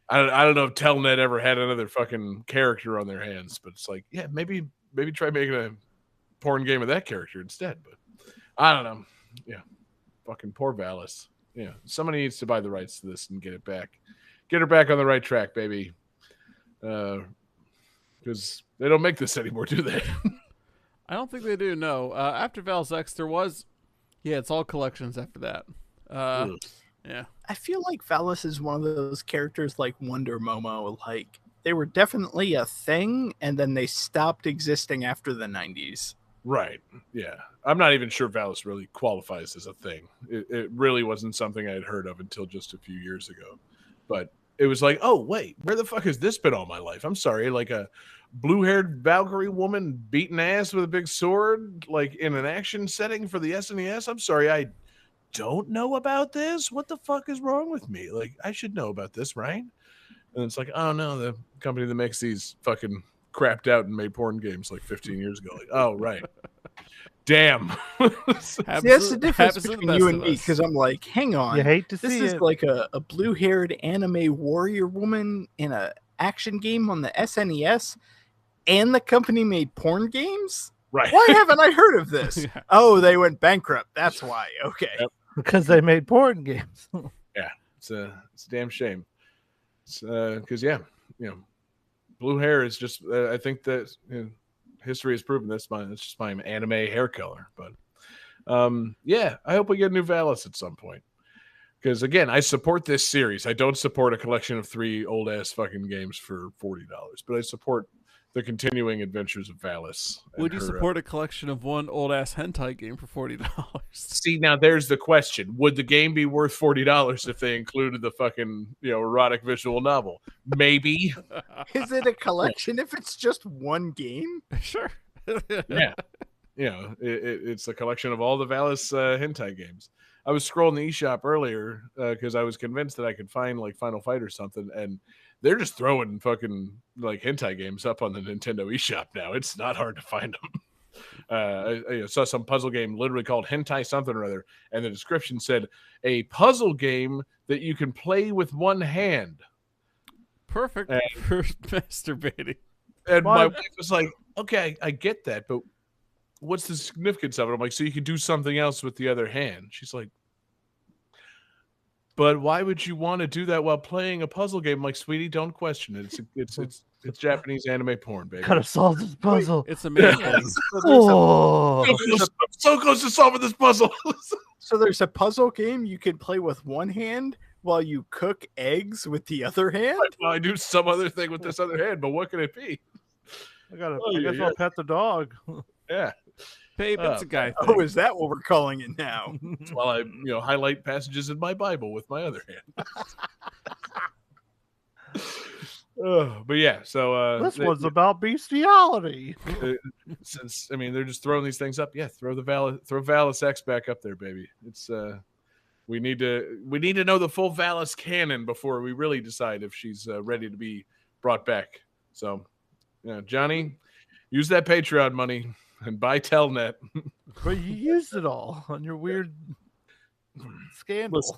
I don't know if Telnet ever had another fucking character on their hands, but it's like, yeah, maybe try making a porn game of that character instead. But I don't know. Yeah, fucking poor Valis. Yeah, somebody needs to buy the rights to this and get her back on the right track, baby. Because they don't make this anymore, do they? I don't think they do, no. After Valis X, there was... Yeah, it's all collections after that. Yeah. I feel like Valis is one of those characters like Wonder Momo. Like, they were definitely a thing, and then they stopped existing after the 90s. Right. Yeah. I'm not even sure Valis really qualifies as a thing. It really wasn't something I had heard of until just a few years ago. But it was like, oh wait, where the fuck has this been all my life? I'm sorry, like a blue-haired Valkyrie woman beating ass with a big sword, like in an action setting for the SNES. I'm sorry, I don't know about this. What the fuck is wrong with me? Like, I should know about this, right? And it's like, oh no, the company that makes these fucking crapped out and made porn games like 15 years ago. Like, oh right. Damn. See, that's the difference between you and me, because I'm like, hang on. You hate to this see is it. like a blue-haired anime warrior woman in a action game on the SNES, and the company made porn games? Right. Why haven't I heard of this? Yeah. Oh, they went bankrupt. That's why. Okay. Yep. Because they made porn games. It's a damn shame. It's because blue hair is just I think that history has proven that's just my anime hair color. But I hope we get a new Valis at some point. Because again, I support this series. I don't support a collection of 3 old ass fucking games for $40, but I support the continuing adventures of Valis. Would you support a collection of one old ass hentai game for $40? See, now there's the question: would the game be worth $40 if they included the fucking erotic visual novel? Maybe. Is it a collection if it's just one game? Sure. Yeah. It's a collection of all the Valis hentai games. I was scrolling the eShop earlier because I was convinced that I could find like Final Fight or something, and they're just throwing fucking like hentai games up on the Nintendo eShop now. It's not hard to find them. I saw some puzzle game literally called Hentai something or other, and the description said a puzzle game that you can play with one hand. Perfect for masturbating. And my wife was like, okay, I get that, but what's the significance of it? I'm like, so you can do something else with the other hand. She's like, but why would you want to do that while playing a puzzle game? I'm like, sweetie, don't question it. It's Japanese anime porn, baby. Gotta solve this puzzle. It's amazing. Oh. So close to solving this puzzle. So there's a puzzle game you can play with one hand while you cook eggs with the other hand? Well, I do some other thing with this other hand, but what can it be? I guess I'll pet the dog. Yeah. Babe, it's a guy thing. Oh, is that what we're calling it now? While I, highlight passages in my Bible with my other hand. But yeah, so this one's about bestiality. Since they're just throwing these things up. Yeah, throw Valis X back up there, baby. It's we need to know the full Valis canon before we really decide if she's ready to be brought back. So, Johnny, use that Patreon money and buy Telnet. But you used it all on your weird scandal. Listen,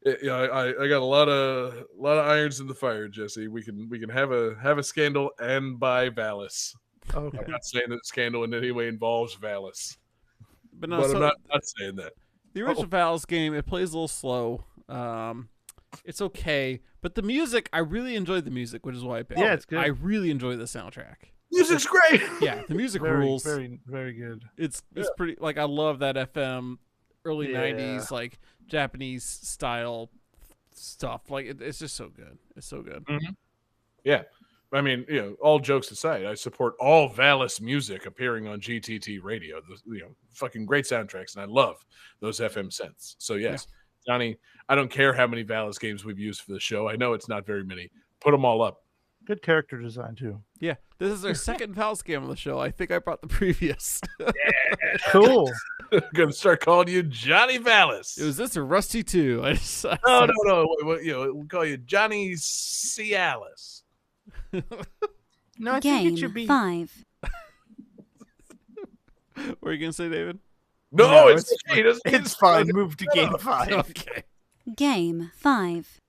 I got a lot of irons in the fire, Jesse. We can have a scandal and buy Valis. Okay. I'm not saying that scandal in any way involves Valis, but no, I'm not saying that. The original Valis game, it plays a little slow. It's okay, but the music, I really enjoyed the music, which is why I picked it. Yeah, it's good. I really enjoy the soundtrack. Music's great. Yeah, the music rules. Very, very good. It's pretty, like, I love that FM early 90s, like, Japanese style stuff. Like, it's just so good. It's so good. Mm-hmm. Yeah. I mean, all jokes aside, I support all Valis music appearing on GTT radio. Fucking great soundtracks, and I love those FM synths. So yes, Johnny, I don't care how many Valis games we've used for the show. I know it's not very many. Put them all up. Good character design too. Yeah, this is our second Valis game on the show. I think I brought the previous. Cool. I'm gonna start calling you Johnny Valis. It was this or Rusty 2. No. We'll call you Johnny Cialis. No, I think it should Game be 5. What are you gonna say, David? No, it's fine. Move to game 5. Okay. Game 5.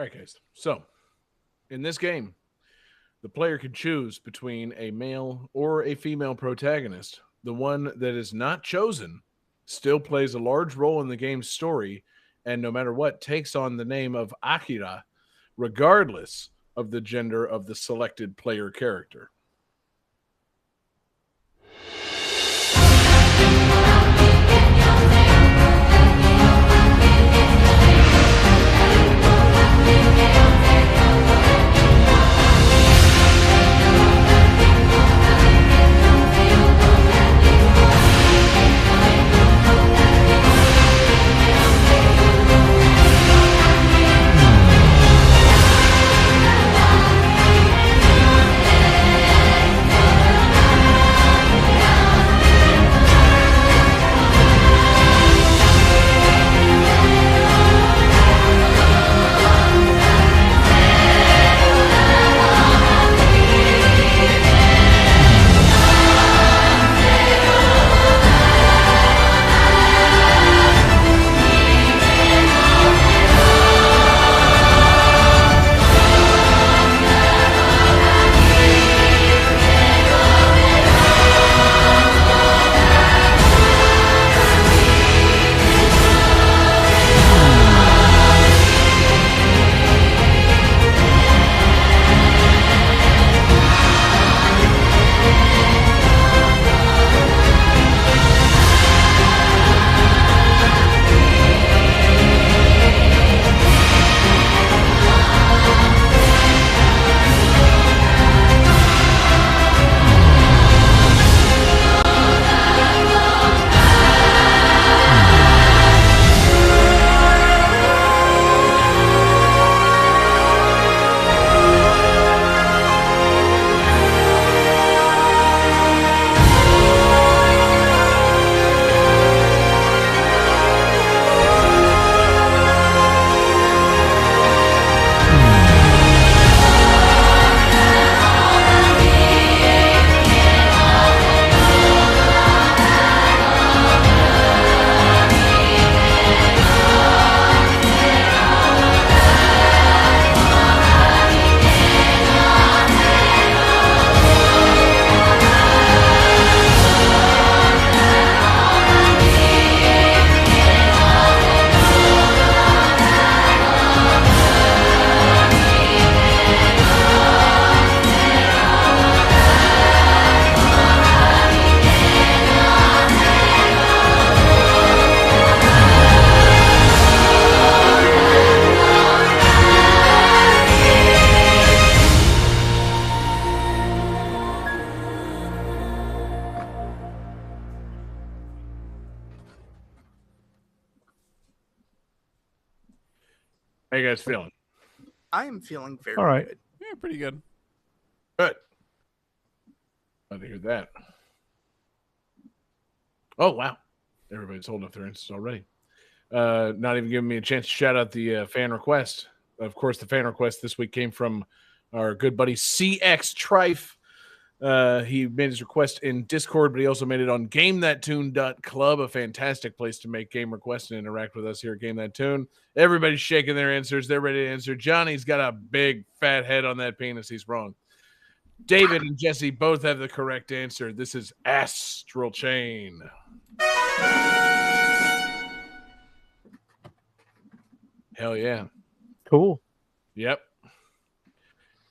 right, guys. So, in this game, the player can choose between a male or a female protagonist. The one that is not chosen still plays a large role in the game's story, and no matter what, takes on the name of Akira, regardless of the gender of the selected player character. How you guys feeling? I am feeling very All right. good. Yeah, pretty good. Good. Glad to hear that. Oh, wow. Everybody's holding up their answers already. Not even giving me a chance to shout out the fan request. Of course, the fan request this week came from our good buddy CX Trife. He made his request in Discord, but he also made it on GameThatTune.club, a fantastic place to make game requests and interact with us here at Game That Tune. Everybody's shaking their answers. They're ready to answer. Johnny's got a big fat head on that penis. He's wrong. David and Jesse both have the correct answer. This is Astral Chain. Hell yeah. Cool. Yep.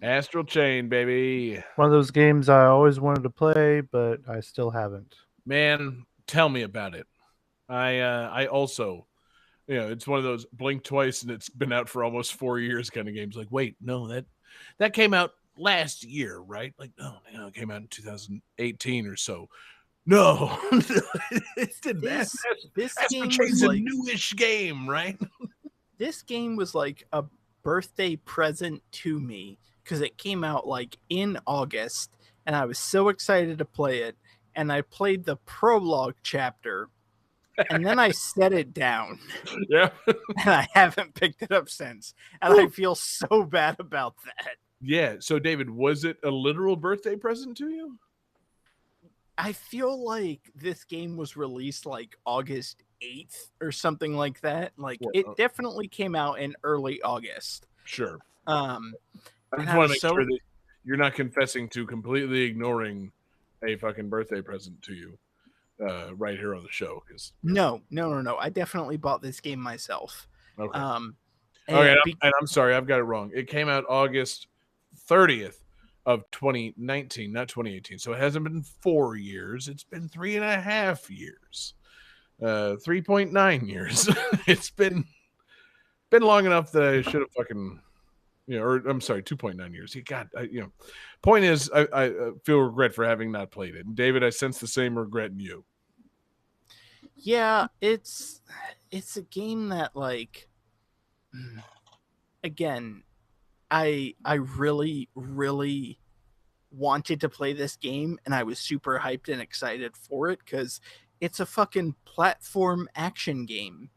Astral Chain, baby. One of those games I always wanted to play, but I still haven't. Man, tell me about it. I also, it's one of those blink twice and it's been out for almost 4 years kind of games. Like, wait, no, that came out last year, right? Like, no, it came out in 2018 or so. No, it's this game was was a like newish game, right? This game was like a birthday present to me because it came out like in August, and I was so excited to play it. And I played the prologue chapter, and then I set it down. Yeah, and I haven't picked it up since, and I feel so bad about that. Yeah. So, David, was it a literal birthday present to you? I feel like this game was released like August 8th or something like that. Like it definitely came out in early August. Sure. I I and just I want to was make so sure that you're not confessing to completely ignoring a fucking birthday present to you right here on the show. Because no. I definitely bought this game myself. okay, Um, okay, and and I'm sorry, I've got it wrong. It came out August 30th of 2019, not 2018. So it hasn't been 4 years. It's been 3.5 years. 3.9 years. It's been long enough that I should have fucking, or I'm sorry, 2.9 years. God, point is, I feel regret for having not played it. And David, I sense the same regret in you. yeah, it's a game that, like, again, I really wanted to play this game, and I was super hyped and excited for it because it's a fucking platform action game.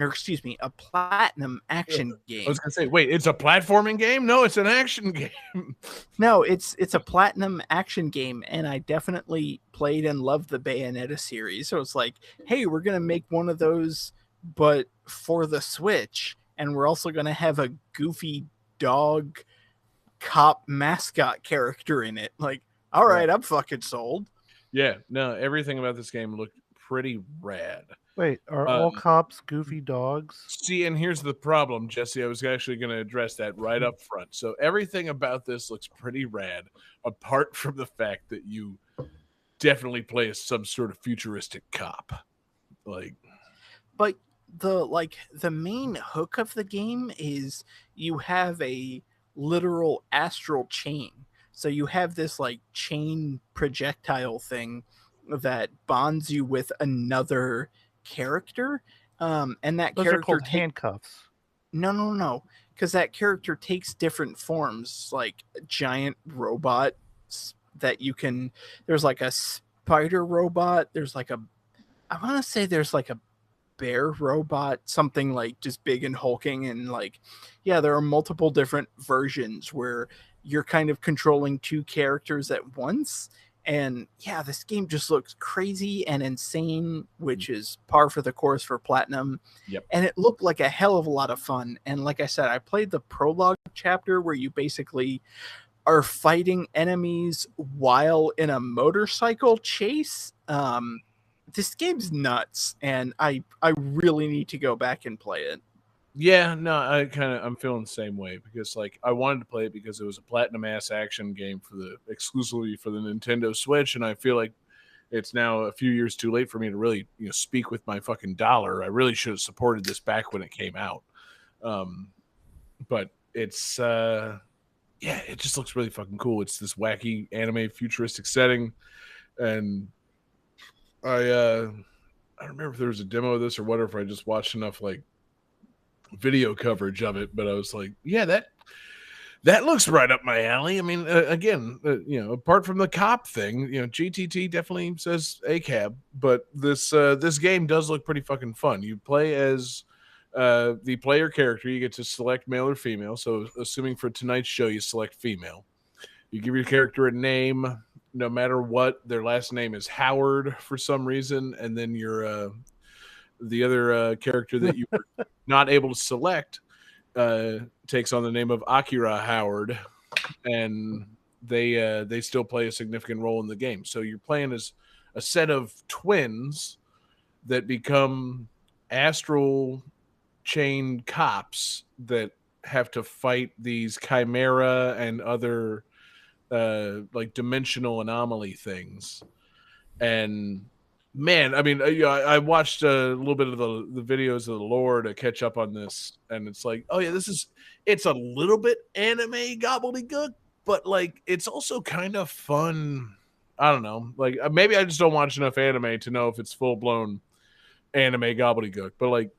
Or excuse me, a platinum action I game. was gonna say, wait, it's a platforming game? No, it's an action game. No, it's a platinum action game, and I definitely played and loved the Bayonetta series. So it's like, hey, we're gonna make one of those, but for the Switch, and we're also gonna have a goofy dog cop mascot character in it. Like, all right, I'm fucking sold. Yeah, no, everything about this game looked pretty rad. Wait, are all cops goofy dogs? See, and here's the problem, Jesse. I was actually going to address that right up front. So everything about this looks pretty rad, apart from the fact that you definitely play as some sort of futuristic cop. But the main hook of the game is you have a literal astral chain. So you have this like chain projectile thing that bonds you with another character, and that Those character are called handcuffs. No, because that character takes different forms, like giant robots that you can. There's like a spider robot. There's like I want to say there's like a bear robot, something like just big and hulking, and like, yeah, there are multiple different versions where you're kind of controlling two characters at once. And yeah, this game just looks crazy and insane, which is par for the course for Platinum. Yep. And it looked like a hell of a lot of fun. And like I said, I played the prologue chapter where you basically are fighting enemies while in a motorcycle chase. This game's nuts, and I really need to go back and play it. Yeah, no, I'm feeling the same way because like I wanted to play it because it was a platinum ass action game exclusively for the Nintendo Switch, and I feel like it's now a few years too late for me to really speak with my fucking dollar. I really should have supported this back when it came out. But it's yeah, it just looks really fucking cool. It's this wacky anime futuristic setting, and I don't remember if there was a demo of this or whatever. If I just watched enough like video coverage of it, but I was like, yeah, that looks right up my alley. I mean, again, apart from the cop thing, GTT definitely says ACAB, but this game does look pretty fucking fun. You play as the player character. You get to select male or female. So assuming for tonight's show, you select female. You give your character a name, no matter what. Their last name is Howard for some reason, and then your the other character that you were not able to select takes on the name of Akira Howard, and they still play a significant role in the game. So you're playing as a set of twins that become astral chain cops that have to fight these chimera and other like dimensional anomaly things. And man, I mean, I watched a little bit of the videos of the lore to catch up on this, and it's like, oh yeah, it's a little bit anime gobbledygook, but like it's also kind of fun. I don't know, like maybe I just don't watch enough anime to know if it's full blown anime gobbledygook, but like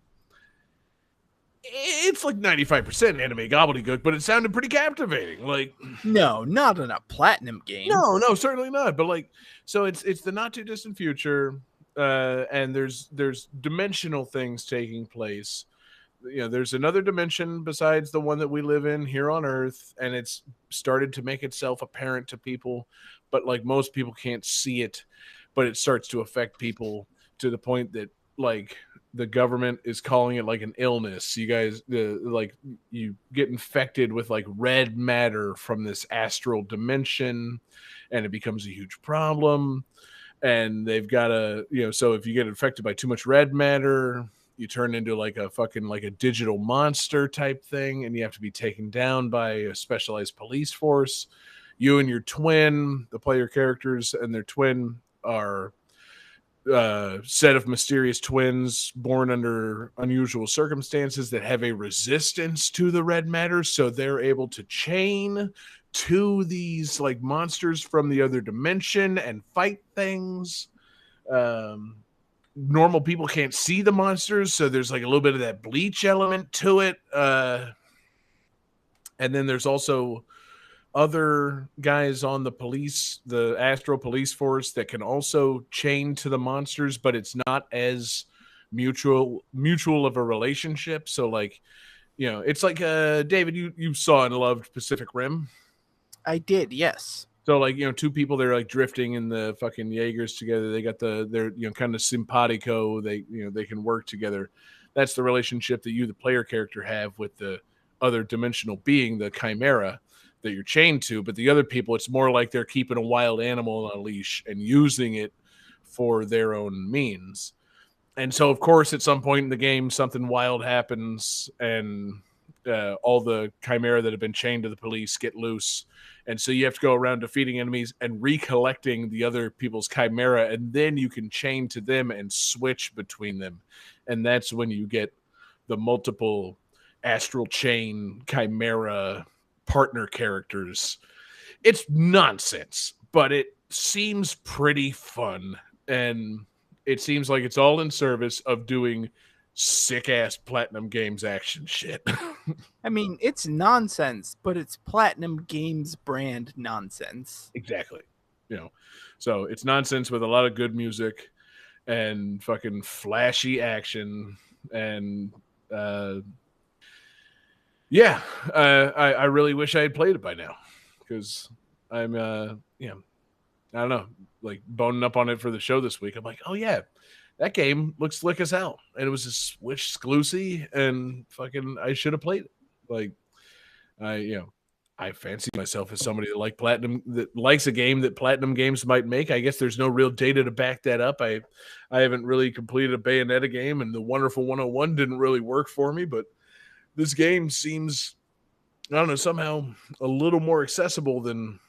it's like 95% anime gobbledygook, but it sounded pretty captivating. Like, no, not in a Platinum game. No, certainly not. But like, so it's the not too distant future, and there's dimensional things taking place. There's another dimension besides the one that we live in here on Earth, and it's started to make itself apparent to people, but like most people can't see it, but it starts to affect people to the point that like the government is calling it like an illness. You guys, like, you get infected with like red matter from this astral dimension, and it becomes a huge problem. And they've got to, so if you get infected by too much red matter, you turn into like a fucking like a digital monster type thing, and you have to be taken down by a specialized police force. You and your twin, the player characters and their twin, are set of mysterious twins born under unusual circumstances that have a resistance to the red matter, so they're able to chain to these like monsters from the other dimension and fight things. Normal people can't see the monsters, so there's like a little bit of that Bleach element to it. And then there's also other guys on the Astro Police Force that can also chain to the monsters, but it's not as mutual of a relationship. So like, it's like David, you saw and loved Pacific Rim. I did, yes. So like, two people, they're like drifting in the fucking Jaegers together. They got they're kind of simpatico. They can work together. That's the relationship that you, the player character, have with the other dimensional being, the Chimera, that you're chained to. But the other people, it's more like they're keeping a wild animal on a leash and using it for their own means. And so, of course, at some point in the game, something wild happens, and all the Chimera that have been chained to the police get loose. And so you have to go around defeating enemies and recollecting the other people's Chimera, and then you can chain to them and switch between them. And that's when you get the multiple astral chain Chimera partner characters. It's nonsense, but it seems pretty fun, and it seems like it's all in service of doing sick-ass Platinum Games action shit. I mean, it's nonsense, but it's Platinum Games brand nonsense. Exactly. So it's nonsense with a lot of good music and fucking flashy action, and I really wish I had played it by now, because I'm I don't know, like boning up on it for the show this week. I'm like, oh yeah, that game looks slick as hell, and it was a Switch exclusive, and fucking I should have played it. Like, I fancy myself as somebody that likes a game that Platinum Games might make. I guess there's no real data to back that up. I haven't really completed a Bayonetta game, and the Wonderful 101 didn't really work for me, but this game seems, I don't know, somehow a little more accessible than,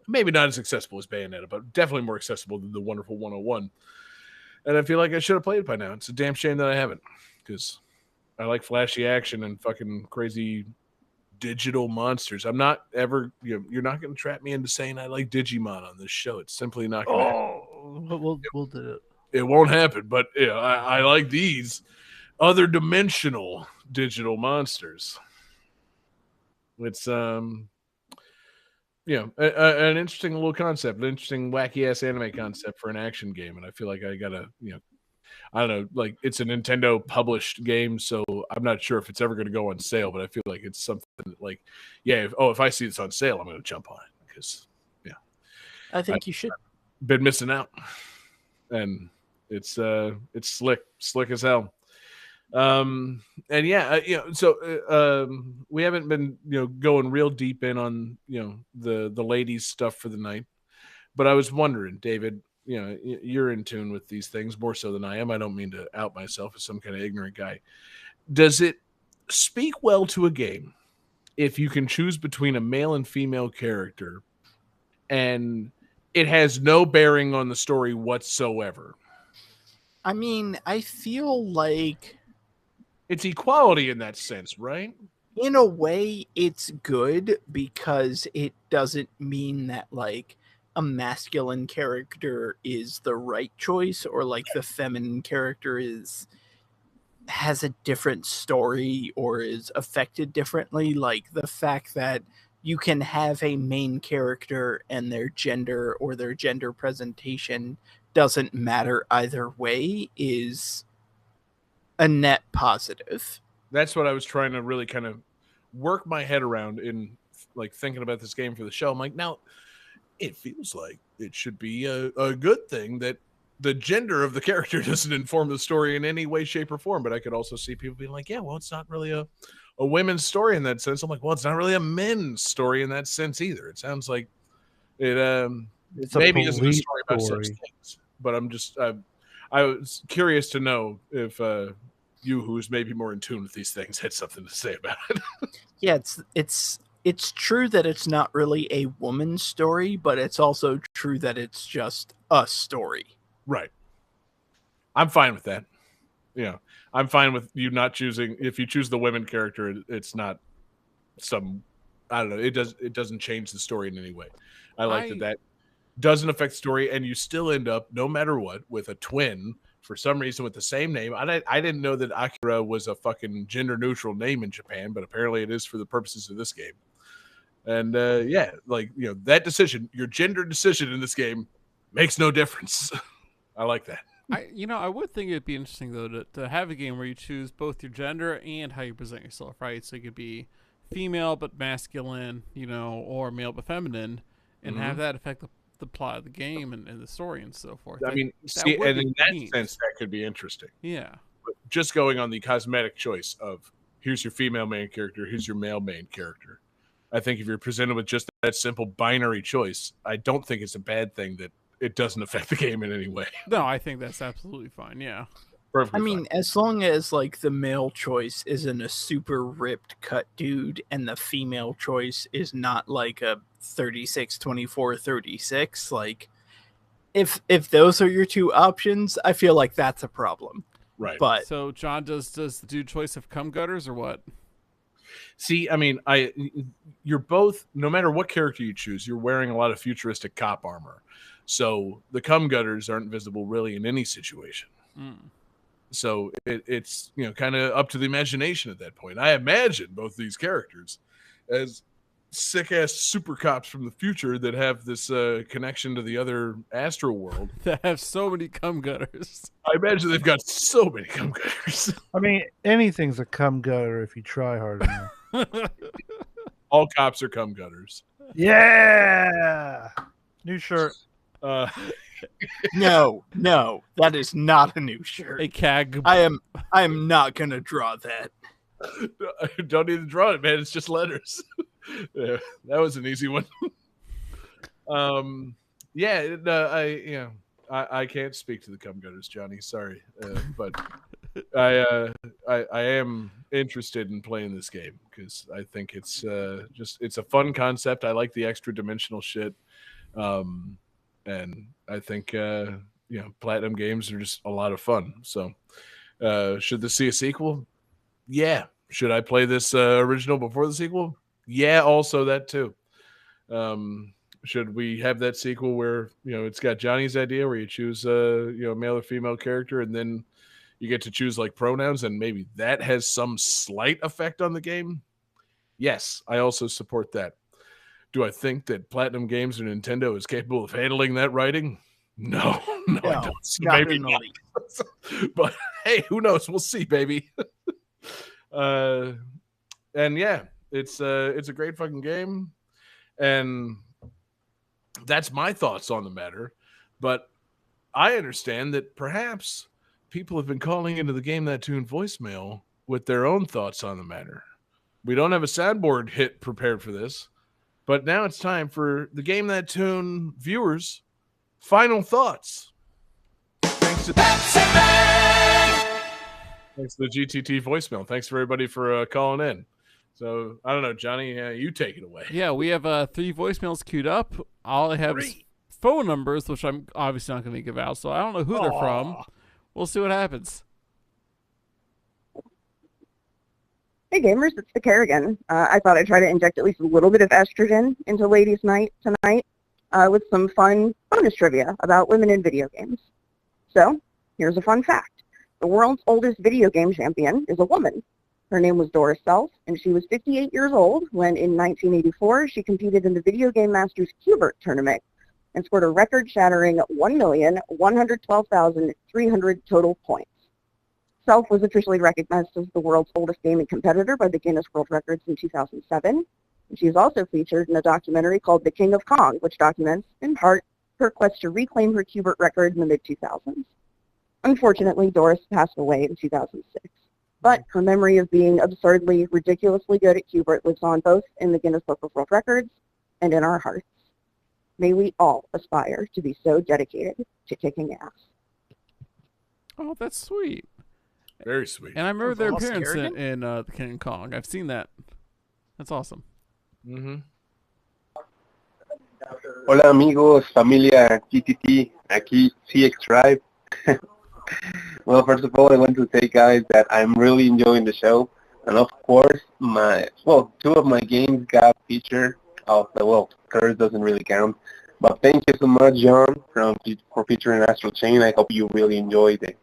maybe not as accessible as Bayonetta, but definitely more accessible than the Wonderful 101. And I feel like I should have played it by now. It's a damn shame that I haven't, because I like flashy action and fucking crazy digital monsters. I'm not ever, you're not going to trap me into saying I like Digimon on this show. It's simply not going to happen. We'll do it. It won't happen, but I like these other dimensional digital monsters. It's an interesting little concept, an interesting wacky ass anime concept for an action game, and I feel like I gotta, I don't know, like, it's a Nintendo published game, so I'm not sure if it's ever going to go on sale, but I feel like it's something that, like, if I see this on sale, I'm going to jump on it, because I think you should. Been missing out, and it's slick as hell. So we haven't been going real deep in on the ladies stuff for the night, but I was wondering, David, you're in tune with these things more so than I am. I don't mean to out myself as some kind of ignorant guy. Does it speak well to a game if you can choose between a male and female character and it has no bearing on the story whatsoever? I mean, I feel like it's equality in that sense, right? In a way, it's good, because it doesn't mean that, like, a masculine character is the right choice, or like the feminine character has a different story or is affected differently. Like, the fact that you can have a main character and their gender or their gender presentation doesn't matter either way is a net positive. That's what I was trying to really kind of work my head around in, like, thinking about this game for the show. I'm like, now it feels like it should be a good thing that the gender of the character doesn't inform the story in any way, shape, or form. But I could also see people being like, yeah, well, it's not really a women's story in that sense. I'm like, well, it's not really a men's story in that sense either. It sounds like it It's maybe a isn't a police story about such things. But I'm just I was curious to know if you, who's maybe more in tune with these things, had something to say about it. Yeah, it's true that it's not really a woman's story, but it's also true that it's just a story. Right. I'm fine with that. Yeah. I'm fine with you not choosing. If you choose the women character, it's not some, I don't know. It doesn't change the story in any way. I like that doesn't affect the story, and you still end up, no matter what, with a twin for some reason with the same name. I didn't know that Akira was a fucking gender neutral name in Japan, but apparently it is for the purposes of this game. And yeah, like, you know, that decision, your gender decision in this game makes no difference. I like that. I would think it'd be interesting though to have a game where you choose both your gender and how you present yourself, right? So you could be female but masculine, you know, or male but feminine, and have that affect the plot of the game and the story and so forth. I mean, see, and in that sense, that could be interesting. Yeah. But just going on the cosmetic choice of here's your female main character, here's your male main character. I think if you're presented with just that simple binary choice, I don't think it's a bad thing that it doesn't affect the game in any way. No, I think that's absolutely fine. Yeah. Perfectly I mean, fine. as long as like the male choice isn't a super ripped cut dude and the female choice is not like a 36, 24, 36, like if those are your two options, I feel like that's a problem. Right. But so John, does the dude choice of cum gutters or what? See, I mean, you're both, no matter what character you choose, you're wearing a lot of futuristic cop armor. So the cum gutters aren't visible really in any situation. So it's, you know, kind of up to the imagination at that point. I imagine both these characters as sick-ass super cops from the future that have this connection to the other astral world. That have so many cum gutters. I imagine they've got so many cum gutters. I mean, anything's a cum gutter if you try hard enough. All cops are cum gutters. Yeah! New shirt. no, that is not a new shirt. A CAG. I am not gonna draw that. Don't need to draw it, man. It's just letters. Yeah, that was an easy one. I can't speak to the cum gutters, Johnny. Sorry, but I am interested in playing this game because I think it's it's a fun concept. I like the extra dimensional shit, and I think Platinum games are just a lot of fun. So, should this see a sequel? Yeah. Should I play this original before the sequel? Yeah, also that too. Should we have that sequel where, you know, it's got Johnny's idea where you choose male or female character and then you get to choose like pronouns and maybe that has some slight effect on the game? Yes, I also support that. Do I think that Platinum Games or Nintendo is capable of handling that writing? No, I don't. So maybe not. But hey, who knows? We'll see, baby. And yeah, it's a great fucking game, and that's my thoughts on the matter. But I understand that perhaps people have been calling into the Game That Tune voicemail with their own thoughts on the matter. We don't have a soundboard hit prepared for this, but now it's time for the Game That Tune viewers' final thoughts. Thanks to the GTT voicemail. Thanks for everybody for calling in. So, I don't know, Johnny, you take it away. Yeah, we have 3 voicemails queued up. All I have is phone numbers, which I'm obviously not going to give out, so I don't know who they're from. We'll see what happens. Hey gamers, it's the Kerrigan. I thought I'd try to inject at least a little bit of estrogen into Ladies' Night tonight with some fun bonus trivia about women in video games. So, here's a fun fact. The world's oldest video game champion is a woman. Her name was Doris Self, and she was 58 years old when, in 1984, she competed in the Video Game Masters Qbert tournament and scored a record-shattering 1,112,300 total points. Self was officially recognized as the world's oldest gaming competitor by the Guinness World Records in 2007. And she is also featured in a documentary called The King of Kong, which documents, in part, her quest to reclaim her Qbert record in the mid-2000s. Unfortunately, Doris passed away in 2006, but her memory of being absurdly, ridiculously good at Qbert lives on both in the Guinness Book of World Records and in our hearts. May we all aspire to be so dedicated to kicking ass. Oh, that's sweet. Very sweet. And I remember their Lost appearance Kerrigan? in the King Kong. I've seen that. That's awesome. Mm-hmm. Hola amigos, familia TTT, aquí CX Drive. Well, first of all, I want to say, guys, that I'm really enjoying the show. And of course, two of my games got featured. Curse doesn't really count. But thank you so much, John, for featuring Astral Chain. I hope you really enjoy the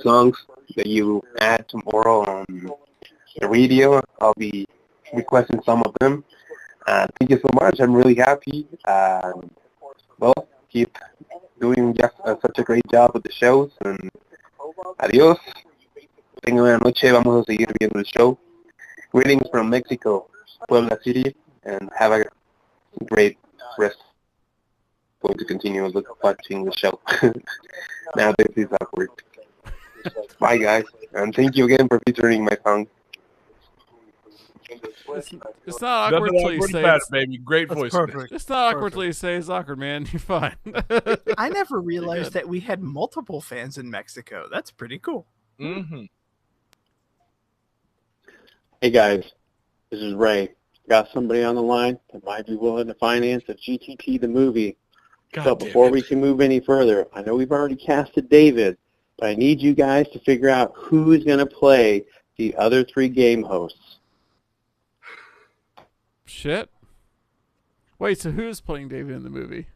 songs that you add tomorrow on the radio. I'll be requesting some of them. Thank you so much. I'm really happy. Keep doing just such a great job with the shows. And adiós. Tengan una noche. Vamos a seguir viendo el show. Greetings from Mexico, Puebla City, and have a great rest. Going to continue watching the show. Now this is awkward. Bye, guys, and thank you again for featuring my song. It's not awkward till you say about it's, it, baby. Great That's voice. perfect. it's not awkward till you say it's awkward, man. You're fine. I never realized that we had multiple fans in Mexico. That's pretty cool. Mm-hmm. Hey guys, this is Ray. Got somebody on the line that might be willing to finance a GTP the movie. But before we can move any further, I know we've already casted David, but I need you guys to figure out who's going to play the other 3 game hosts. Shit. Wait, so who's playing David in the movie?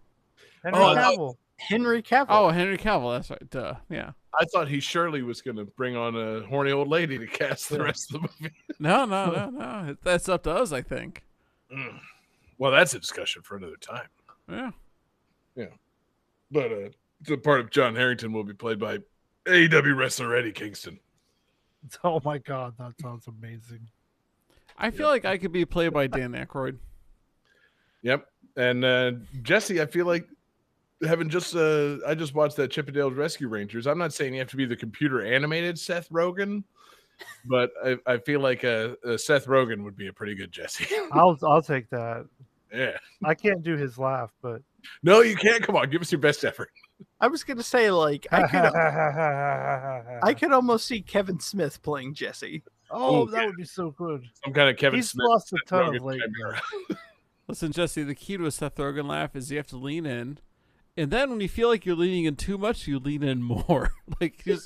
Henry Oh, Cavill. Henry Cavill. Oh, Henry Cavill. That's right. Duh. Yeah. I thought he surely was going to bring on a horny old lady to cast the rest of the movie. No. That's up to us, I think. Well, that's a discussion for another time. Yeah. But the part of John Harrington will be played by AEW wrestler Eddie Kingston. Oh my god, that sounds amazing. I feel like I could be played by Dan Aykroyd. Yep. And Jesse, I feel like I just watched that Chippendales Rescue Rangers. I'm not saying you have to be the computer animated Seth Rogen, but I feel like Seth Rogen would be a pretty good Jesse. I'll take that. Yeah. I can't do his laugh, but No, you can't. Come on, give us your best effort. I was gonna say, like, I could almost see Kevin Smith playing Jesse. Oh, that would be so good. Some kind of Kevin He's Smith. lost a Seth ton of Rogen weight. chimera. Listen, Jesse, the key to a Seth Rogen laugh is you have to lean in. And then when you feel like you're leaning in too much, you lean in more. Like you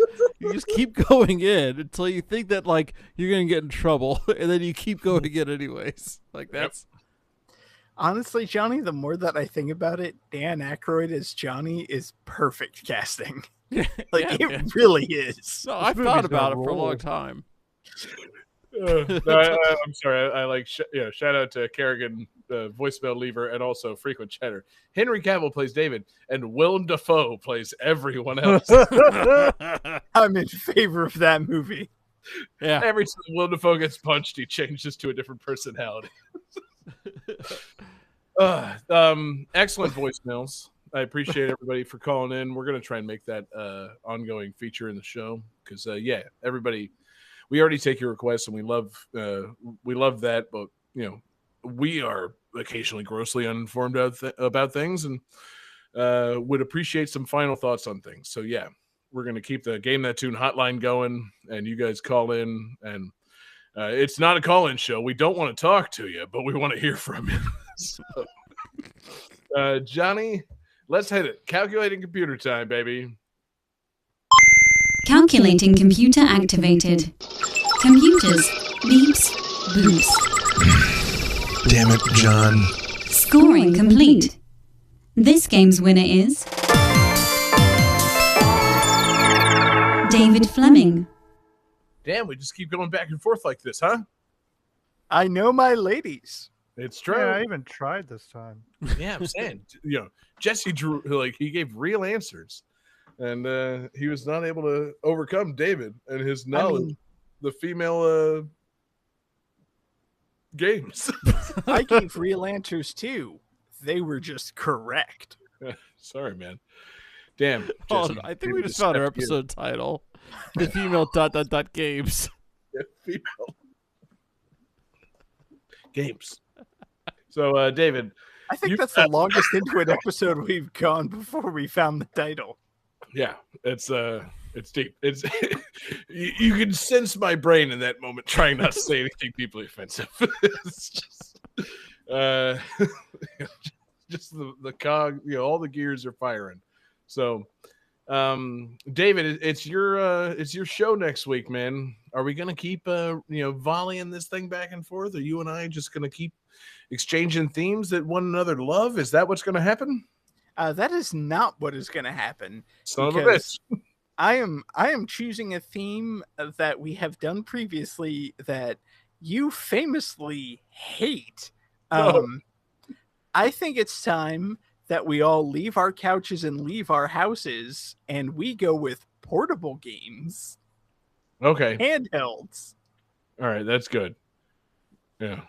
just keep going in until you think that like you're gonna get in trouble, and then you keep going in anyways. Like that's Honestly, Johnny, the more that I think about it, Dan Aykroyd as Johnny is perfect casting. Like yeah, it man. really is. No, I've thought about it for a long time. I'm sorry. I like shout out to Kerrigan, voicemail lever, and also frequent chatter. Henry Cavill plays David, and Willem Dafoe plays everyone else. I'm in favor of that movie. Yeah. Every time Willem Dafoe gets punched, he changes to a different personality. Excellent voicemails. I appreciate everybody for calling in. We're going to try and make that ongoing feature in the show because, everybody. We already take your requests, and we love that. But we are occasionally grossly uninformed about things, and would appreciate some final thoughts on things. So we're going to keep the Game That Tune hotline going, and you guys call in. And it's not a call-in show. We don't want to talk to you, but we want to hear from you. So, Johnny, let's hit it. Calculating computer time, baby. Calculating computer activated. Computers, beeps, boops. Damn it, John. Scoring complete. This game's winner is David Fleming. Damn, we just keep going back and forth like this, huh? I know my ladies. It's true. Yeah, I even tried this time. Yeah, I'm saying, Jesse drew, he gave real answers, and he was not able to overcome David and his knowledge of the female games. I gave real answers too. They were just correct. Sorry, man. Damn. Oh, Jesse, I think we just found our episode title. The female ... games. Yeah, female games. So, David, I think that's the longest into an episode we've gone before we found the title. Yeah, it's deep. It's you can sense my brain in that moment trying not to say anything deeply offensive. It's just just the cog, all the gears are firing. So, David, it's your show next week, man. Are we gonna keep volleying this thing back and forth? Are you and I just gonna keep exchanging themes that one another love? Is that what's gonna happen? That is not what is gonna happen. Son of a bitch. I am choosing a theme that we have done previously that you famously hate. I think it's time that we all leave our couches and leave our houses, and we go with portable games. Okay. Handhelds. All right, that's good. Yeah.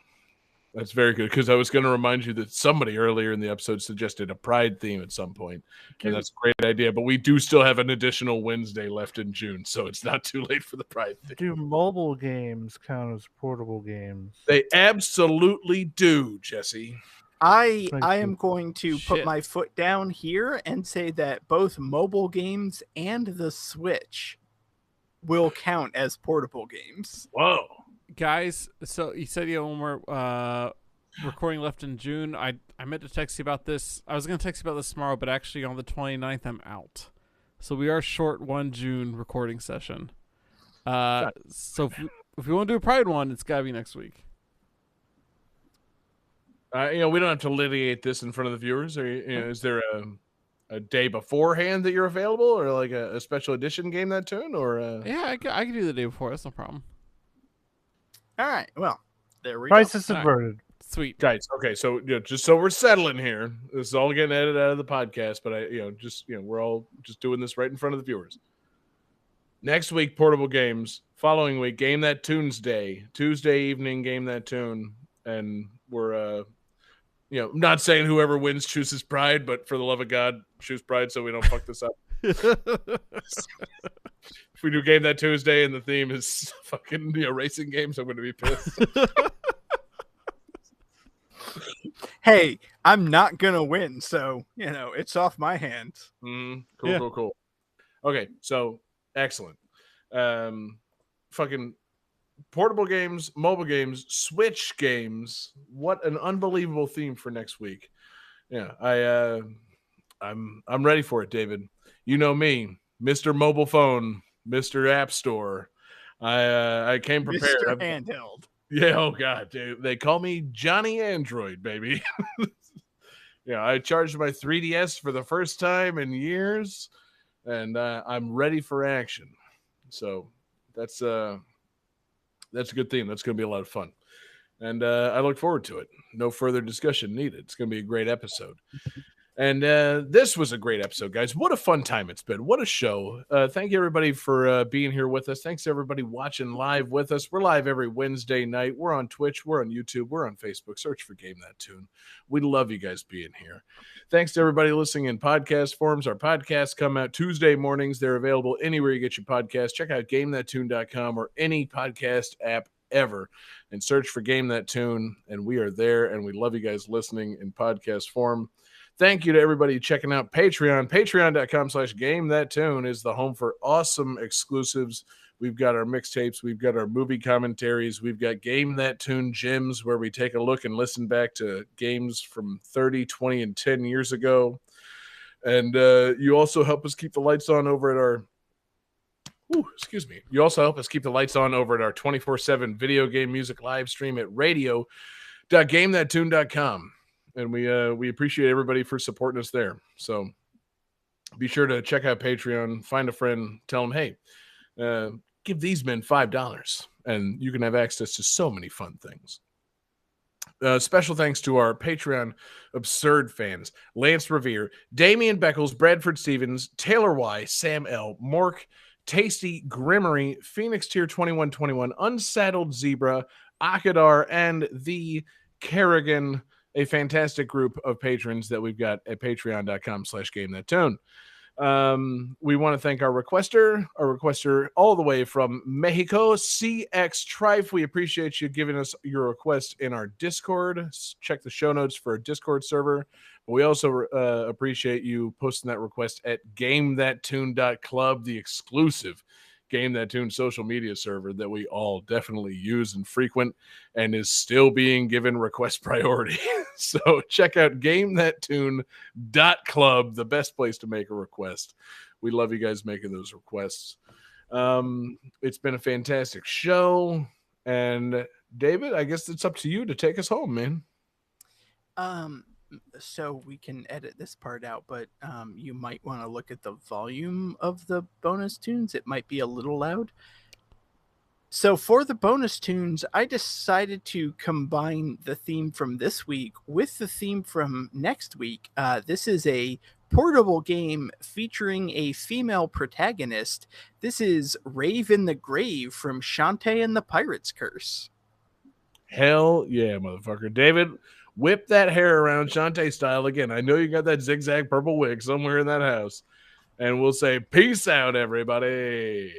That's very good, because I was going to remind you that somebody earlier in the episode suggested a Pride theme at some point, and that's a great idea. But we do still have an additional Wednesday left in June, so it's not too late for the Pride theme. Do mobile games count as portable games? They absolutely do, Jesse. I am going to put my foot down here and say that both mobile games and the Switch will count as portable games. Whoa. Guys, so you said you have one more recording left in June. I meant to text you about this. I was going to text you about this tomorrow, but actually on the 29th, I'm out. So we are short one June recording session. So if we want to do a Pride one, it's got to be next week. We don't have to litigate this in front of the viewers. Or, is there a day beforehand that you're available, or like a special edition Game That Tune? Or yeah, I can do the day before. That's no problem. All right. Well, there we Price go. is subverted. Right. Sweet, guys. Okay, so just so we're settling here, this is all getting edited out of the podcast. But we're all just doing this right in front of the viewers. Next week, portable games. Following week, Game That Tunes Day. Tuesday evening, Game That Tune, and we're not saying whoever wins chooses Pride, but for the love of God, choose Pride so we don't fuck this up. If we do Game That Tuesday and the theme is fucking racing games, I'm going to be pissed. Hey, I'm not going to win, so, it's off my hands. Cool. Okay, so excellent. Fucking portable games, mobile games, Switch games. What an unbelievable theme for next week. Yeah, I'm ready for it, David. You know me, Mr. Mobile Phone, Mr. App Store. I came prepared. Mr. Handheld. Yeah, oh God, dude. They call me Johnny Android, baby. Yeah, I charged my 3DS for the first time in years, and I'm ready for action. So that's a good theme. That's going to be a lot of fun. And I look forward to it. No further discussion needed. It's going to be a great episode. And this was a great episode, guys. What a fun time it's been. What a show. Thank you, everybody, for being here with us. Thanks to everybody watching live with us. We're live every Wednesday night. We're on Twitch. We're on YouTube. We're on Facebook. Search for Game That Tune. We love you guys being here. Thanks to everybody listening in podcast forms. Our podcasts come out Tuesday mornings. They're available anywhere you get your podcasts. Check out GameThatTune.com or any podcast app ever and search for Game That Tune. And we are there, and we love you guys listening in podcast form. Thank you to everybody checking out Patreon. Patreon.com/GameThatTune is the home for awesome exclusives. We've got our mixtapes. We've got our movie commentaries. We've got Game That Tune Gems, where we take a look and listen back to games from 30, 20, and 10 years ago. And you also help us keep the lights on over at our... You also help us keep the lights on over at our 24/7 video game music live stream at radio.gamethattune.com. And we appreciate everybody for supporting us there. So be sure to check out Patreon, find a friend, tell them, hey, give these men $5, and you can have access to so many fun things. Special thanks to our Patreon absurd fans, Lance Revere, Damian Beckles, Bradford Stevens, Taylor Y, Sam L, Mork, Tasty, Grimmery, Phoenix Tier 2121, Unsaddled Zebra, Akadar, and the Kerrigan. a fantastic group of patrons that we've got at patreon.com/GameThatTune. We want to thank our requester all the way from Mexico, CX Trife. We appreciate you giving us your request in our Discord. Check the show notes for a Discord server. But we also appreciate you posting that request at GameThatTune.club, the exclusive Game That Tune social media server that we all definitely use and frequent and is still being given request priority. So check out GameThatTune.club, the best place to make a request. We love you guys making those requests. It's been a fantastic show. And David, I guess it's up to you to take us home, man. So we can edit this part out, but you might want to look at the volume of the bonus tunes. It might be a little loud. So for the bonus tunes, I decided to combine the theme from this week with the theme from next week. This is a portable game featuring a female protagonist. This is Rave in the Grave from Shantae and the Pirate's Curse. Hell yeah, motherfucker. David, whip that hair around Shantae style again. I know you got that zigzag purple wig somewhere in that house. And we'll say peace out, everybody.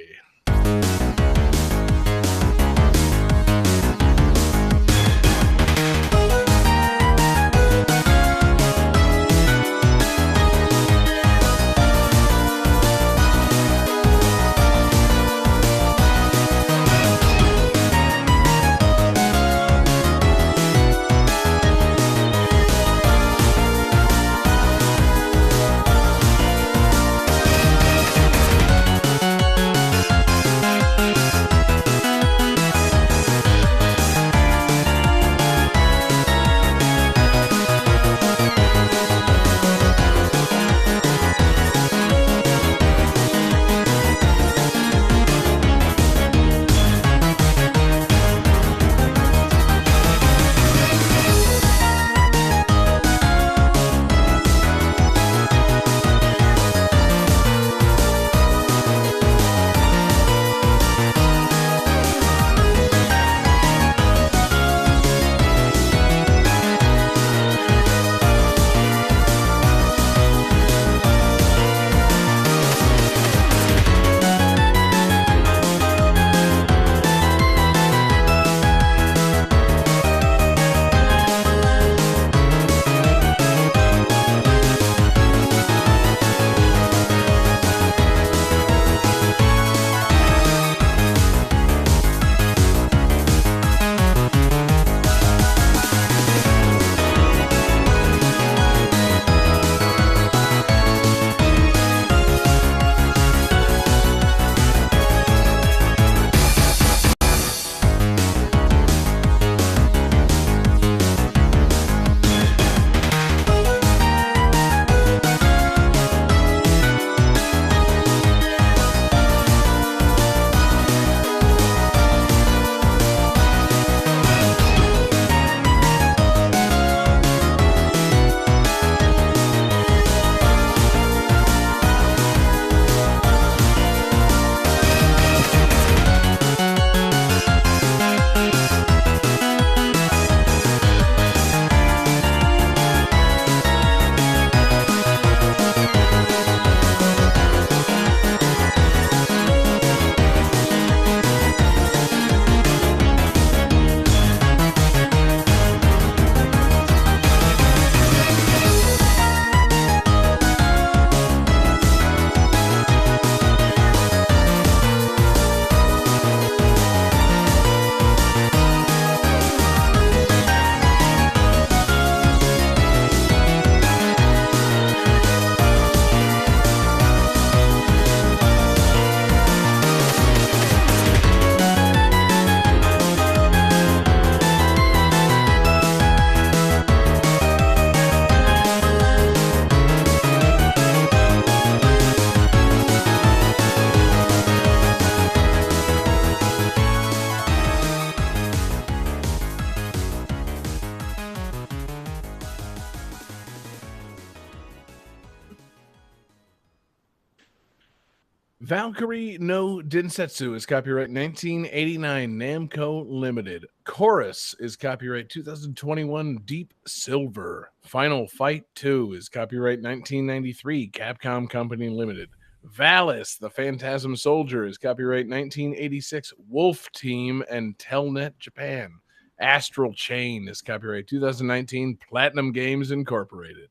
Valkyrie no Densetsu is copyright 1989 Namco Limited. Chorus is copyright 2021 Deep Silver. Final Fight 2 is copyright 1993 Capcom Company Limited. Valis, the Phantasm Soldier is copyright 1986 Wolf Team and Telnet Japan. Astral Chain is copyright 2019 Platinum Games Incorporated.